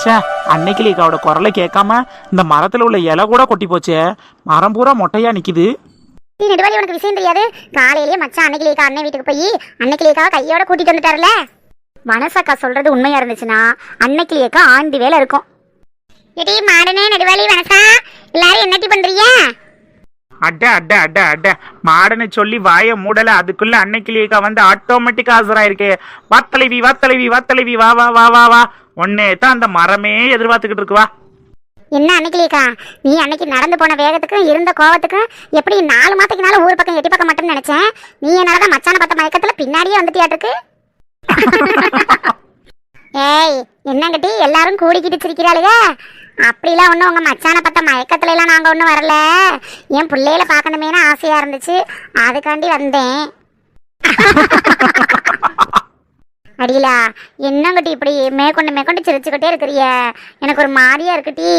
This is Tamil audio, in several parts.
சே, அன்னைக்கு லீக்காவோட குரலை கேட்காம இந்த மரத்துல உள்ள இலை கூட கொட்டி போச்சே. மரம் பூரா மொட்டையா நிக்குது. நெடுவாளி, உனக்கு விஷயம் தெரியாது? காலையிலேயே மச்சான் அன்னைக்கு லீக்கா அண்ணன் வீட்டுக்கு போய் அன்னைக்கு லீக்காவை கையோட கூட்டிட்டு வந்துட்டாருல. மனசக்கா சொல்றது உண்மையா இருந்துச்சுன்னா அன்னைக்கு லீக்கா ஆண்டி வேலை இருக்கும். எடி மாடனே, நெடுவாளி, வனசா, எல்லாரும் என்னட்டி பண்றீங்க? அட அட அட அட மாடனை சொல்லி வாய மூடல, அதுக்குள்ள அன்னைக்கு லீக்கா வந்து ஆட்டோமேட்டிக்கா ஆசராயிருக்கே. வாத்தலைவி வாத்தலைவி வாத்தலைவி, வா வா வா வா வா. ஒன்னே தான் அந்த மரமே எதிர்பார்த்துக்கிட்டு இருக்குவா. என்ன அன்னைக்கு லீக்கா, நீ அன்னைக்கு நடந்து போன வேகத்துக்கும் இருந்த கோவத்துக்கும் எப்படி 4 மாதத்துக்குனால ஊர் பக்கம் எட்டி பக்கம் மட்டும்னு நினைச்சேன். நீ என்னதான் மச்சான பார்த்த மயக்கத்துல பின்னாடியே வந்துட்டியாட்டுக்கு. ஏய், என்னங்கட்டி எல்லாரும் கூடிக்கிட்டு சிரிக்கிறாளுங்க? அப்படிலாம் ஒன்றும் உங்கள் மச்சானை பார்த்த மயக்கத்துல எல்லாம் நாங்கள் ஒன்றும் வரல. என் பிள்ளையில பார்க்கணுமேனு ஆசையாக இருந்துச்சு, அதுக்காண்டி வந்தேன். அடியிலா, என்னங்கட்டி இப்படி மேற்கொண்டு சிரிச்சுக்கிட்டே இருக்கிறிய? எனக்கு ஒரு மாதிரியா இருக்குட்டி.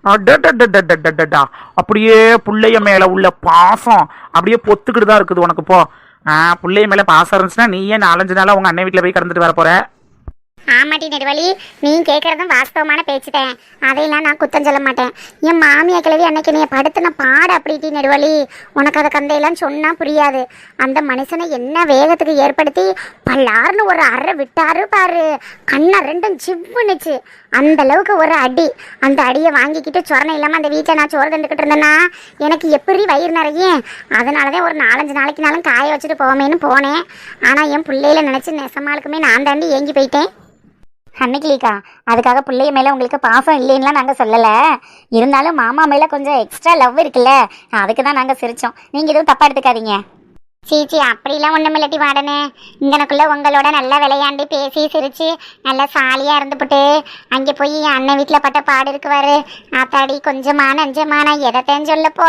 அடடடடடடடா, அப்படியே புள்ளைய மேல உள்ள பாசம் அப்படியே பொத்துக்கிட்டு தான் இருக்குது உனக்கு. போ, புள்ளைய மேல பாசம் இருந்துச்சுன்னா நீயே 4-5 நாளா உங்க அண்ணன் வீட்டுல போய் கடந்துட்டு வர போற. ஆமாட்டி நெடுவலி, நீ கேட்கறதும் வாஸ்தவமான பேச்சுட்டேன். அதையெல்லாம் நான் குத்தம் சொல்ல மாட்டேன். என் மாமியா கிழவி அன்னைக்கு நீ படுத்தின பாடு அப்படிட்டி நெடுவலி. உனக்கு அதை கந்தையெல்லாம் சொன்னா புரியாது. அந்த மனுஷனை என்ன வேகத்துக்கு ஏற்படுத்தி பல்லாருன்னு ஒரு அறை விட்டாரு பாரு. கண்ணை 2ம் சிவ்வுனுச்சு. அந்த அளவுக்கு ஒரு அடி. அந்த அடியை வாங்கிக்கிட்டு சொரணை இல்லாமல் அந்த வீட்டை நான் சோறு தந்துக்கிட்டு இருந்தேன்னா எனக்கு எப்படி வயிறு நிறையும். அதனாலதான் ஒரு 4-5 நாளைக்குனாலும் காய வச்சுட்டு போவேன்னு போனேன். ஆனால் என் பிள்ளையில நினச்சி நெசமாலுக்குமே நான் தாண்டி ஏங்கி போயிட்டேன். அன்னைக்கு லீக்கா, அதுக்காக பிள்ளைய மேலே உங்களுக்கு பாசம் இல்லைன்னுலாம் நாங்கள் சொல்லலை. இருந்தாலும் மாமா மேலே கொஞ்சம் எக்ஸ்ட்ரா லவ் இருக்குல்ல, அதுக்கு தான் நாங்கள் சிரித்தோம். நீங்கள் எதுவும் தப்பாக எடுத்துக்காதீங்க. சீச்சி, அப்படிலாம் ஒன்றும் இல்லாட்டி வாடனே. இங்கனக்குள்ளே உங்களோட நல்லா விளையாண்டு பேசி சிரித்து நல்லா சாலியாக இருந்துபிட்டு அங்கே போய் என் அண்ணன் வீட்டில் பட்ட பாடு இருக்குவாரு. ஆத்தாடி, கொஞ்சமான நஞ்சமான எதைத்தேன்னு சொல்லப்போ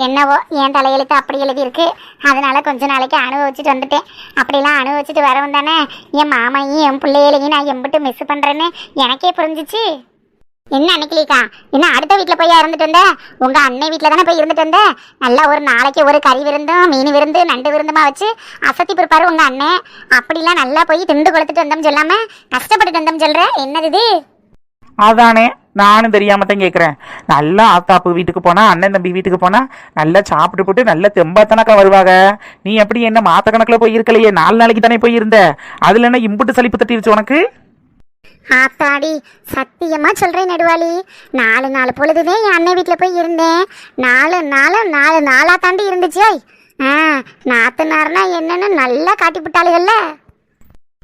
என்னவோ என் தலையெழுத்து அப்படி எழுதியிருக்கு. அதனால கொஞ்ச நாளைக்கு அனுபவிச்சுட்டு வந்துட்டேன். அப்படிலாம் அனுபவிச்சுட்டு வரவும் தானே என் மாமையும் என் பிள்ளைகளையும் நான் எம்பிட்டு மிஸ் பண்ணுறேன்னு எனக்கே புரிஞ்சிச்சு. என்ன அன்னைக்கு லீக்கா, என்ன அடுத்த வீட்டில் போய் இருந்துட்டு வந்த? உங்கள் அண்ணன் வீட்டில் தானே போய் இருந்துட்டு வந்த? நல்லா ஒரு நாளைக்கு ஒரு கறி விருந்தும் மீன் விருந்து நண்டு விருந்துமா வச்சு அசத்தி பிற்பாரு உங்கள் அண்ணன். அப்படிலாம் நல்லா போய் திண்டு கொளுத்துட்டு வந்தோம் சொல்லாமல் கஷ்டப்பட்டுட்டு வந்தோம் சொல்கிற, என்னது இது? அதானே நானும் தெரியாம தான் கேட்குறேன். நல்லா ஆத்தாப்பு வீட்டுக்கு போனா, அண்ணன் தம்பி வீட்டுக்கு போனா நல்லா சாப்பிட்டு போட்டு நல்ல தெம்பாத்தனக்கா வருவாங்க. நீ எப்படி என்ன மாத்த கணக்கில் போய் இருக்கலையே? 4 நாளைக்கு தானே போய் இருந்த. அதுல என்ன இம்புட்டு சலிப்பு தட்டிருச்சு உனக்கு? ஆத்தாடி, சத்தியமா சொல்றேன் நெடுவாளி, 4 பொழுதுதே என் அண்ணன் வீட்டில் போய் இருந்தேன். 4 நாளா தாண்டி இருந்துச்சு. நாத்தனார்னா என்னன்னு நல்லா காட்டிவிட்டாளுகள்ல.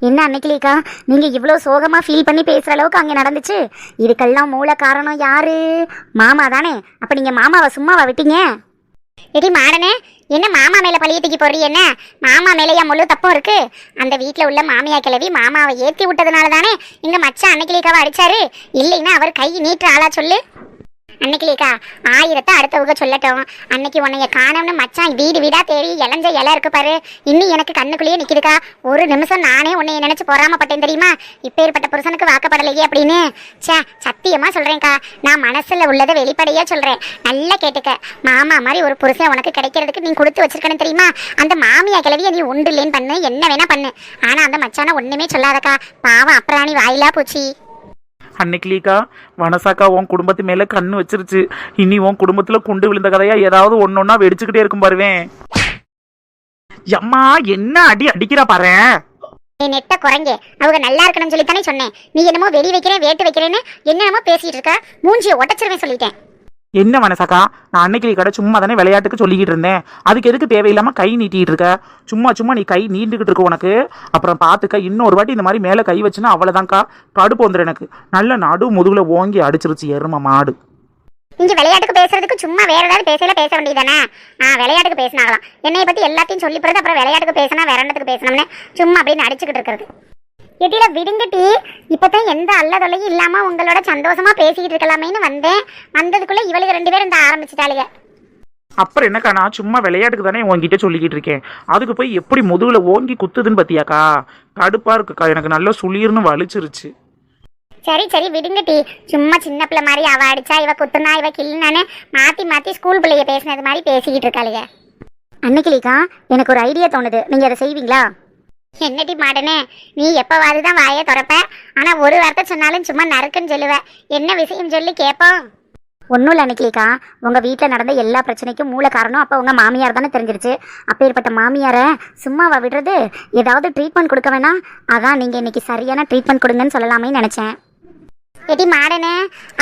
என்ன அன்னைக்கு லீக்கா, நீங்க இவ்வளோ சோகமா ஃபீல் பண்ணி பேசுற அளவுக்கு அங்கே நடந்துச்சு? இதுக்கெல்லாம் மூல காரணம் யாரு? மாமா தானே. அப்ப நீங்க மாமாவை சும்மாவா விட்டீங்க? எடி மாடனே, என்ன மாமா மேல பழிய தூக்கி போடுறீ? என்ன மாமா மேல என் முழு தப்பும் இருக்கு? அந்த வீட்டில் உள்ள மாமியா கிழவி மாமாவை ஏற்றி விட்டதுனால தானே எங்க மச்சான் அன்னைக்கு லீக்காவை அடிச்சாரு. இல்லைன்னா அவர் கை நீட்டுற ஆளா சொல்லு. அன்னைக்கு லீக்கா, 1000 அடுத்தவங்க சொல்லட்டும். அன்னைக்கு உன்னைய காணோம்னு மச்சான் வீடு வீடா தேடி இளஞ்ச இலை இருக்கு பாரு, இன்னும் எனக்கு கண்ணுக்குள்ளேயே நிற்கிதுக்கா. ஒரு நிமிஷம் நானே உன்னைய நினைச்சு பொறாமப்பட்டேன் தெரியுமா? இப்பேற்பட்ட புருஷனுக்கு வாக்கப்படலையே அப்படின்னு. சே, சத்தியமா சொல்றேன்க்கா, நான் மனசுல உள்ளதை வெளிப்படையா சொல்றேன். நல்லா கேட்டுக்க. மாமா மாதிரி ஒரு புருஷன் உனக்கு கிடைக்கிறதுக்கு நீ கொடுத்து வச்சிருக்கணும் தெரியுமா? அந்த மாமியா கிளவிய நீ உண்டு இல்லைன்னு பண்ணு, என்ன வேணா பண்ணு. ஆனா அந்த மச்சான ஒண்ணுமே சொல்லாதக்கா, பாவம் அப்புறாணி வாயிலா போச்சு. அன்னைக்கு லீக்கா, வனசாக்கா உன் குடும்பத்து மேல கண்ணு வச்சிருச்சு. இனி உன் குடும்பத்துல குண்டு விழுந்த கதையா ஏதாவது ஒன்னொன்னா வெடிச்சுக்கிட்டே இருக்கும் பாருவேன். எம்மா, என்ன அடி அடிக்கிறா பாரு. நெட்ட குறைங்க, அவங்க நல்லா இருக்கணும்னு சொல்லித்தானே சொன்னேன். நீ என்னமோ வெடி வைக்கிறேன் வேட்டு வைக்கிறேன்னு என்னமோ பேசிட்டு இருக்க. மூஞ்சியை உடச்சிருவேன் சொல்லிட்டேன். என்ன வனசாக்கா, நான் அன்னைக்கு கடை சும்மா தானே விளையாட்டுக்கு சொல்லிக்கிட்டு இருந்தேன். அதுக்கு எதுக்கு தேவையில்லாம கை நீட்டிட்டு இருக்க? சும்மா நீ கை நீண்டுகிட்டு இருக்க உனக்கு. அப்புறம் பாத்துக்க, இன்னொரு வாட்டி இந்த மாதிரி மேல கை வச்சுன்னா அவ்வளவுதான்க்கா, கடுப்பு வந்துடும் எனக்கு. நல்ல நடு முதுகுல ஓங்கி அடிச்சிருச்சு எரும மாடு. இங்க விளையாட்டுக்கு பேசுறதுக்கு சும்மா வேற ஏதாவது பேச வேண்டியதானே? விளையாட்டுக்கு பேசினாங்களாம், என்னைய பத்தி எல்லாத்தையும் சொல்லி போறது. அப்புறம் விளையாட்டுக்கு பேசினா வேற என்னத்துக்கு பேசணும்னு சும்மா அப்படின்னு அடிச்சுக்கிட்டு இருக்கிறது. எட்டில விடுங்கட்டி, இப்பதான் எந்த அல்லதொல்லையும் இல்லாம உங்களோட சந்தோஷமா பேசிக்கிட்டு இருக்கலாமேன்னு வந்தேன். வந்ததுக்குள்ள இவளுக்கு 2 பேரும் இந்த ஆரம்பிச்சுட்டாளுங்க. அப்புறம் என்னக்கா, நான் சும்மா விளையாட்டுக்கு தானே உங்ககிட்ட சொல்லிக்கிட்டு இருக்கேன். அதுக்கு போய் எப்படி முதுகுல ஓங்கி குத்துதுன்னு பத்தியாக்கா? கடுப்பா இருக்குக்கா, எனக்கு நல்ல சுளீர்னு வலிச்சிருச்சு. சரி விடுங்கட்டி, சும்மா சின்ன பிள்ளை மாதிரி அவ அடிச்சா இவ குத்துனா இவ கிள்னானு மாத்தி ஸ்கூல் பிள்ளைய பேசினது மாதிரி பேசிக்கிட்டு இருக்காளுங்க. அன்னைக்கு லீக்கா, எனக்கு ஒரு ஐடியா தோணுது, நீங்க அதை செய்வீங்களா? என்னடி மாடனே, நீ எப்பவாது தான் வாயை திறப்ப. ஆனா ஒரு வார்த்தை சொன்னாலும் சும்மா நறுக்குன்னு சொல்லுவ. என்ன விஷயம் சொல்லி கேட்போம். ஒன்றும் இல்லை அன்னைக்கிக்கா, உங்கள் வீட்டில் நடந்த எல்லா பிரச்சனைக்கும் மூல காரணம் அப்போ உங்கள் மாமியார் தானே தெரிஞ்சிருச்சு. அப்பேற்பட்ட மாமியாரை சும்மாவா விடுறது? ஏதாவது ட்ரீட்மெண்ட் கொடுக்க வேணாம். அதான் நீங்கள் இன்னைக்கு சரியான ட்ரீட்மெண்ட் கொடுங்கன்னு சொல்லலாமே நினச்சேன். எடி மாடனே,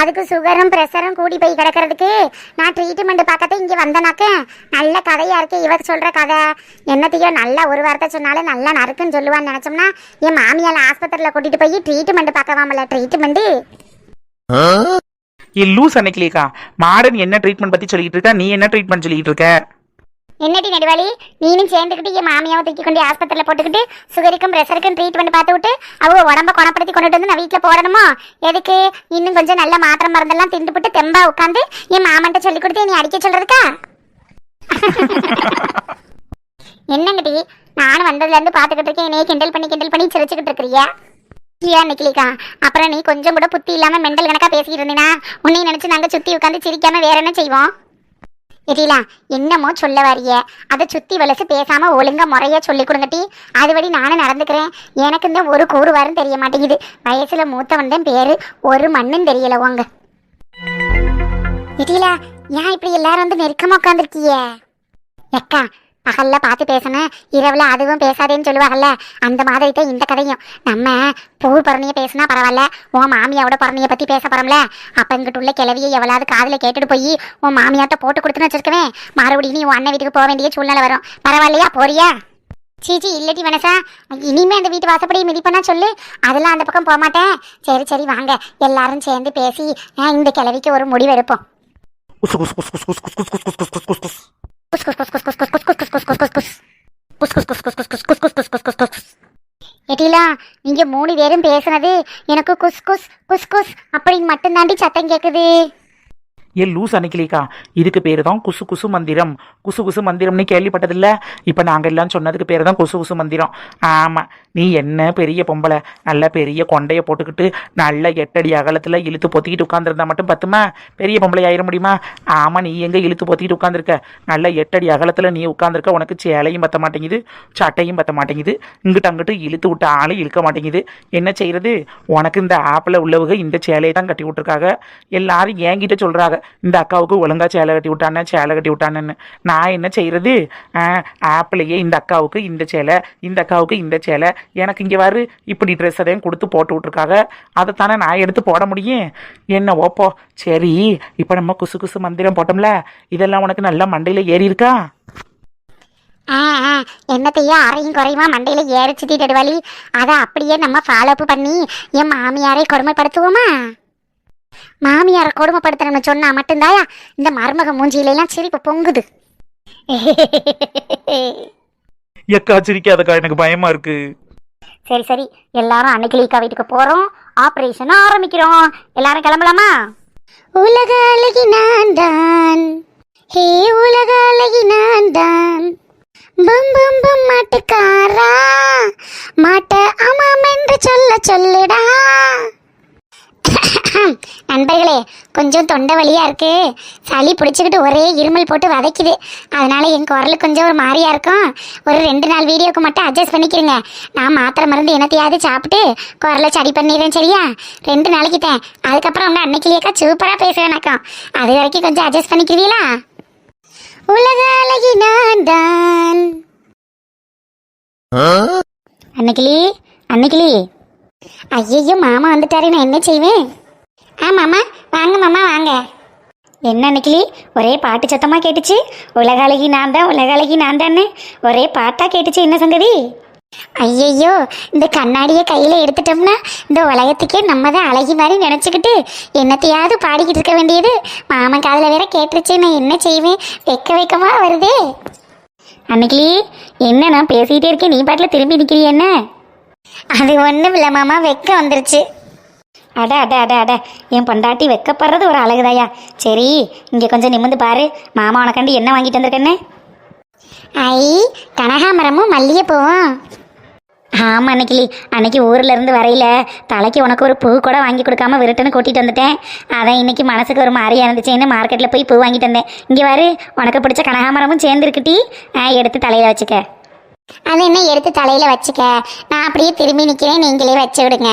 அதுக்கு சுகரும் ப்ரெஷரும் கூடி போய் கிடக்கிறதுக்கு நான் ட்ரீட்மெண்ட் பார்க்கறது இங்கே வந்தனாக்க நல்ல கதையாக இருக்கு. இவ சொல்கிற கதை என்னத்தையோ நல்லா ஒரு வார்த்தை சொன்னாலும் நல்லா நறுக்குன்னு சொல்லுவான்னு நினச்சோம்னா என் மாமியால் ஆஸ்பத்திரியில் கூட்டிகிட்டு போய் ட்ரீட்மெண்ட் பார்க்கவாமல. ட்ரீட்மெண்ட்டு லூஸ் அன்னைக்கிலேக்கா, மாடன் என்ன ட்ரீட்மெண்ட் பற்றி சொல்லிட்டு இருக்கா, நீ என்ன ட்ரீட்மெண்ட் சொல்லிட்டு இருக்க? என்னடி நெடுவாளி, நீனும் சேர்ந்துக்கிட்டு என் மாமியாவை தூக்கி கொண்டு ஆஸ்பத்திரியில் போட்டுக்கிட்டு சுகருக்கும் ப்ரெஷருக்கும் ட்ரீட்மெண்ட் பார்த்து விட்டு அவங்க உடம்ப குணப்படுத்தி கொண்டுட்டு வந்து நான் வீட்டில் போடணுமோ? எதுக்கு? இன்னும் கொஞ்சம் நல்ல மாத்திரை மருந்தெல்லாம் திண்டுபிட்டு தெம்பா உட்காந்து என் மாமன்ட்ட சொல்லி கொடுத்து நீ அடிக்க சொல்றதுக்கா? என்னங்கடி, நானும் வந்ததுலேருந்து பார்த்துக்கிட்டு இருக்கேன். என்னையே கிண்டல் பண்ணி சிரிச்சுக்கிட்டு இருக்கிறியா? நிக்கலிக்கா, அப்புறம் நீ கொஞ்சம் கூட புத்தி இல்லாம மெண்டல் கணக்கா பேசிக்கிட்டு இருந்தீனா உன்னை நினைச்சு நாங்க சுத்தி உட்காந்து சிரிக்காம வேற என்ன செய்வோம்? தெரியல, என்னமோ சொல்ல வரிய, அதை சுத்தி வலசு பேசாம ஒழுங்கா முறையா சொல்லி கொடுங்கட்டி. அதுபடி நானும் நடந்துக்கிறேன். எனக்கு இந்த ஒரு கூறு வரும் தெரிய மாட்டேங்குது. வயசுல மூத்தவன் தான் பேரு, ஒரு மண்ணும் தெரியல வாங்க. தெரியல, ஏன் இப்படி எல்லாரும் வந்து நெருக்கமா உட்காந்துருக்கீங்க? எக்கா, பகல்ல பார்த்து பேசணும், இரவுல அதுவும் பேசாதேன்னு சொல்லுவாங்கல்ல, அந்த மாதிரி தான் இந்த கதையும். நம்ம பூ பரணியை பேசினா பரவாயில்ல, உன் மாமியாவோட பரணியை பற்றி பேச போகிறோம்ல. அப்போ இங்கிட்ட உள்ள கிளவியை எவ்வளவு காதில் கேட்டுட்டு போய் உன் மாமியாட்ட போட்டு கொடுத்துன்னு வச்சிருக்கவேன். மறுபடியும் நீ உன் அண்ணன் வீட்டுக்கு போக வேண்டிய சூழ்நிலை வரும். பரவாயில்லையா? போறியா? சீச்சி இல்லட்டி மனசா, இனிமே அந்த வீட்டு வாசப்படியை மிதிப்பனா சொல்லு. அதெல்லாம் அந்த பக்கம் போக மாட்டேன். சரி சரி வாங்க, எல்லாரும் சேர்ந்து பேசி இந்த கிளவிக்கு ஒரு முடிவு எடுப்போம். எட்டிலா, நீங்க 3 பேரும் பேசுனது எனக்கு குஸ் குஸ் குஸ் குஸ் அப்படின்னு மட்டும் தாண்டி சத்தம் கேக்குது. லூஸ் அன்னைக்கிலேக்கா, இதுக்கு பேரு தான் குசு குசு மந்திரம். குசு குசு மந்திரம்னு கேள்விப்பட்டதில்ல? இப்போ நாங்கள் எல்லாம் சொன்னதுக்கு பேர் தான் குசு குசு மந்திரம். ஆமாம், நீ என்ன பெரிய பொம்பளை, நல்ல பெரிய கொண்டையை போட்டுக்கிட்டு நல்ல 8 அடி அகலத்தில் இழுத்து பொத்திக்கிட்டு உட்காந்துருந்தா மட்டும் பத்துமா? பெரிய பொம்பளை ஆயிட முடியுமா? ஆமாம், நீ எங்கே இழுத்து பொத்திக்கிட்டு உட்காந்துருக்க? நல்ல 8 அடி அகலத்தில் நீ உட்காந்துருக்க. உனக்கு சேலையும் பற்ற மாட்டேங்குது, சட்டையும் பற்ற மாட்டேங்குது, இங்கிட்ட அங்கிட்டு இழுத்து விட்ட ஆளும் இழுக்க மாட்டேங்குது. என்ன செய்யறது? உனக்கு இந்த ஆப்பில் உள்ளவங்க இந்த சேலையை தான் கட்டி விட்டுருக்காங்க. எல்லாரும் என்கிட்ட சொல்கிறாங்க, இந்த அக்காவுக்கு ஒழுங்கா சேலை கட்டி விட்டானேன்னு. நான் என்ன செய்யறது? ஆப்பிளையே இந்த அக்காவுக்கு இந்த சேலை, இந்த அக்காவுக்கு இந்த சேலை, எனக்கு இங்கே வரு இப்படி ட்ரெஸ் அதையும் கொடுத்து போட்டு விட்ருக்காங்க. அதைத்தானே நான் எடுத்து போட முடியும். என்ன ஓப்போ? சரி, இப்போ நம்ம குசு குசு மந்திரம் போட்டோம்ல, இதெல்லாம் உனக்கு நல்லா மண்டையில் ஏறி இருக்கா? என்னத்தையோ அரையும் குறையுமா மண்டையில ஏறிச்சுட்டி நெடுவாளி. அதை அப்படியே நம்ம ஃபாலோ அப் பண்ணி என் மாமியாரை கொடுமைப்படுத்துவோமா? மாமியாரை கொடுமைப்படுத்தணும்னு சொன்னா மட்டும்தாயா இந்த மருமக மூஞ்சியிலாம் சிரிப்பு பொங்குது. எக்கா சிரிக்காதக்கா, எனக்கு பயமா இருக்கு. சரி சரி, எல்லாரும் அன்னைக்கிலேக்கா வீட்டுக்கு போறோம். ஆபரேஷன் ஆரம்பிக்கிறோம். எல்லாரும் கிளம்பலாமா? உலக அழகி நான் தான், ஹே உலக அழகி நான் தான், பம் பம் பம் மாட்டுக்காரா, மாட்ட ஆமாம் என்று சொல்லுடா. நண்பர்களே, கொஞ்சம் தொண்டை வலியா இருக்கு, சளி பிடிச்சிக்கிட்டு ஒரே இருமல் போட்டு வதைக்குது. அதனால என் குரல் கொஞ்சம் ஒரு மாதிரியா இருக்கும். ஒரு 2 நாள் வீடியோக்கு மட்டும் அட்ஜஸ்ட் பண்ணிக்கிறேங்க. நான் மாத்திரை மருந்து என்னத்தையாவது சாப்பிட்டு குரலை சரி பண்ணிடுறேன், சரியா? 2 நாளைக்கு தான். அதுக்கப்புறம் உங்க அன்னைக்கிலேக்கா சூப்பரா பேசுவேனாக்கம். அது வரைக்கும் கொஞ்சம் அட்ஜஸ்ட் பண்ணிக்கிறீங்களா? உலக அழகி நான் தான். அன்னைக்கிளி ஐயோ, மாமா வந்துட்டாரு, நான் என்ன செய்வேன்? மாமா வாங்க, மாமா வாங்க. என்ன அன்னைக்கிளி, ஒரே பாட்டு சத்தமாக கேட்டுச்சு. உலக அழகி நான் தான், உலக அழகி நான் தானே ஒரே பாட்டாக கேட்டுச்சு. என்ன சங்கதி? ஐயையோ, இந்த கண்ணாடியை கையில் எடுத்துட்டோம்னா இந்த உலகத்துக்கே நம்ம தான் அழகி மாதிரி நினச்சிக்கிட்டு என்னத்தையாவது பாடிக்கிட்டு இருக்க வேண்டியது. மாமன் காதில் வேற கேட்டுருச்சு. நான் என்ன செய்வேன்? வெக்கமா வருதே. அன்னைக்கிளி, என்ன நான் பேசிக்கிட்டே இருக்கேன், நீ பாட்டில் திரும்பி நிற்கிறீ? என்ன? அது ஒன்றும் இல்லை மாமா, வெக்க வந்துருச்சு. அட அட அட அட, என் பொண்டாட்டி வெக்கப்படுறது ஒரு அழகுதாயா. சரி, இங்கே கொஞ்சம் நிமிந்து பாரு, மாமா உனக்காண்டி என்ன வாங்கிட்டு வந்திருக்கேன்னு. ஐ, கனகாமரமும் மல்லிகைப்பூவும். ஆமாம் அன்னைக்கிளி, அன்னைக்கு ஊரில் இருந்து வரையில தலைக்கு உனக்கு ஒரு பூ கூட வாங்கி கொடுக்காம விருட்டுன்னு கூட்டிகிட்டு வந்துட்டேன். அதான் இன்னைக்கு மனசுக்கு ஒரு மாதிரியா இருந்துச்சேன்னு மார்க்கெட்டில் போய் பூ வாங்கிட்டு வந்தேன். இங்கே வரு, உனக்கு பிடிச்ச கனகாமரமும் சேர்ந்துருக்குட்டி, எடுத்து தலையில் வச்சுக்க. அது என்ன எடுத்து தலையில வச்சுக்க, நான் அப்படியே திரும்பி நிக்கிறேன், நீங்களே வச்சு விடுங்க.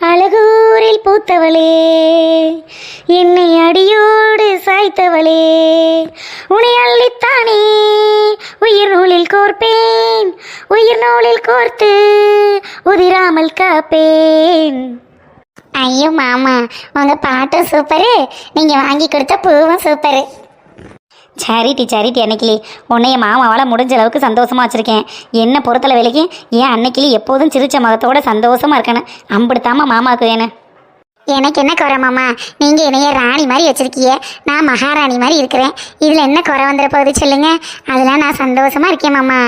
அழகூரில் பூத்தவளே, என்னை அடியோடு சாய்த்தவளே, உன்னை அள்ளித்தானே உயிர் நூலில் கோர்ப்பேன், உயிர் நூலில் கோர்த்து உதிராமல் காப்பேன். ஐயோ மாமா, உங்க பாட்டும் சூப்பரு, நீங்க வாங்கி கொடுத்த பூவும் சூப்பரு. சரிட்டி அன்னைக்கிளி, உன்னைய மாமாவால் முடிஞ்ச அளவுக்கு சந்தோஷமாக வச்சுருக்கேன். என்ன பொறுத்தல வேலைக்கு ஏன் அன்னைக்கிளி எப்போதும் சிரிச்ச முகத்தோட சந்தோஷமாக இருக்கணும். அம்பிடுத்தாமா மாமாவுக்கு வேணும். எனக்கு என்ன குறை மாமா, நீங்கள் என்னைய ராணி மாதிரி வச்சுருக்கீங்க, நான் மகாராணி மாதிரி இருக்கிறேன். இதில் என்ன குறை வந்துட போகுது சொல்லுங்க. அதெல்லாம் நான் சந்தோஷமாக இருக்கேன் மாமா.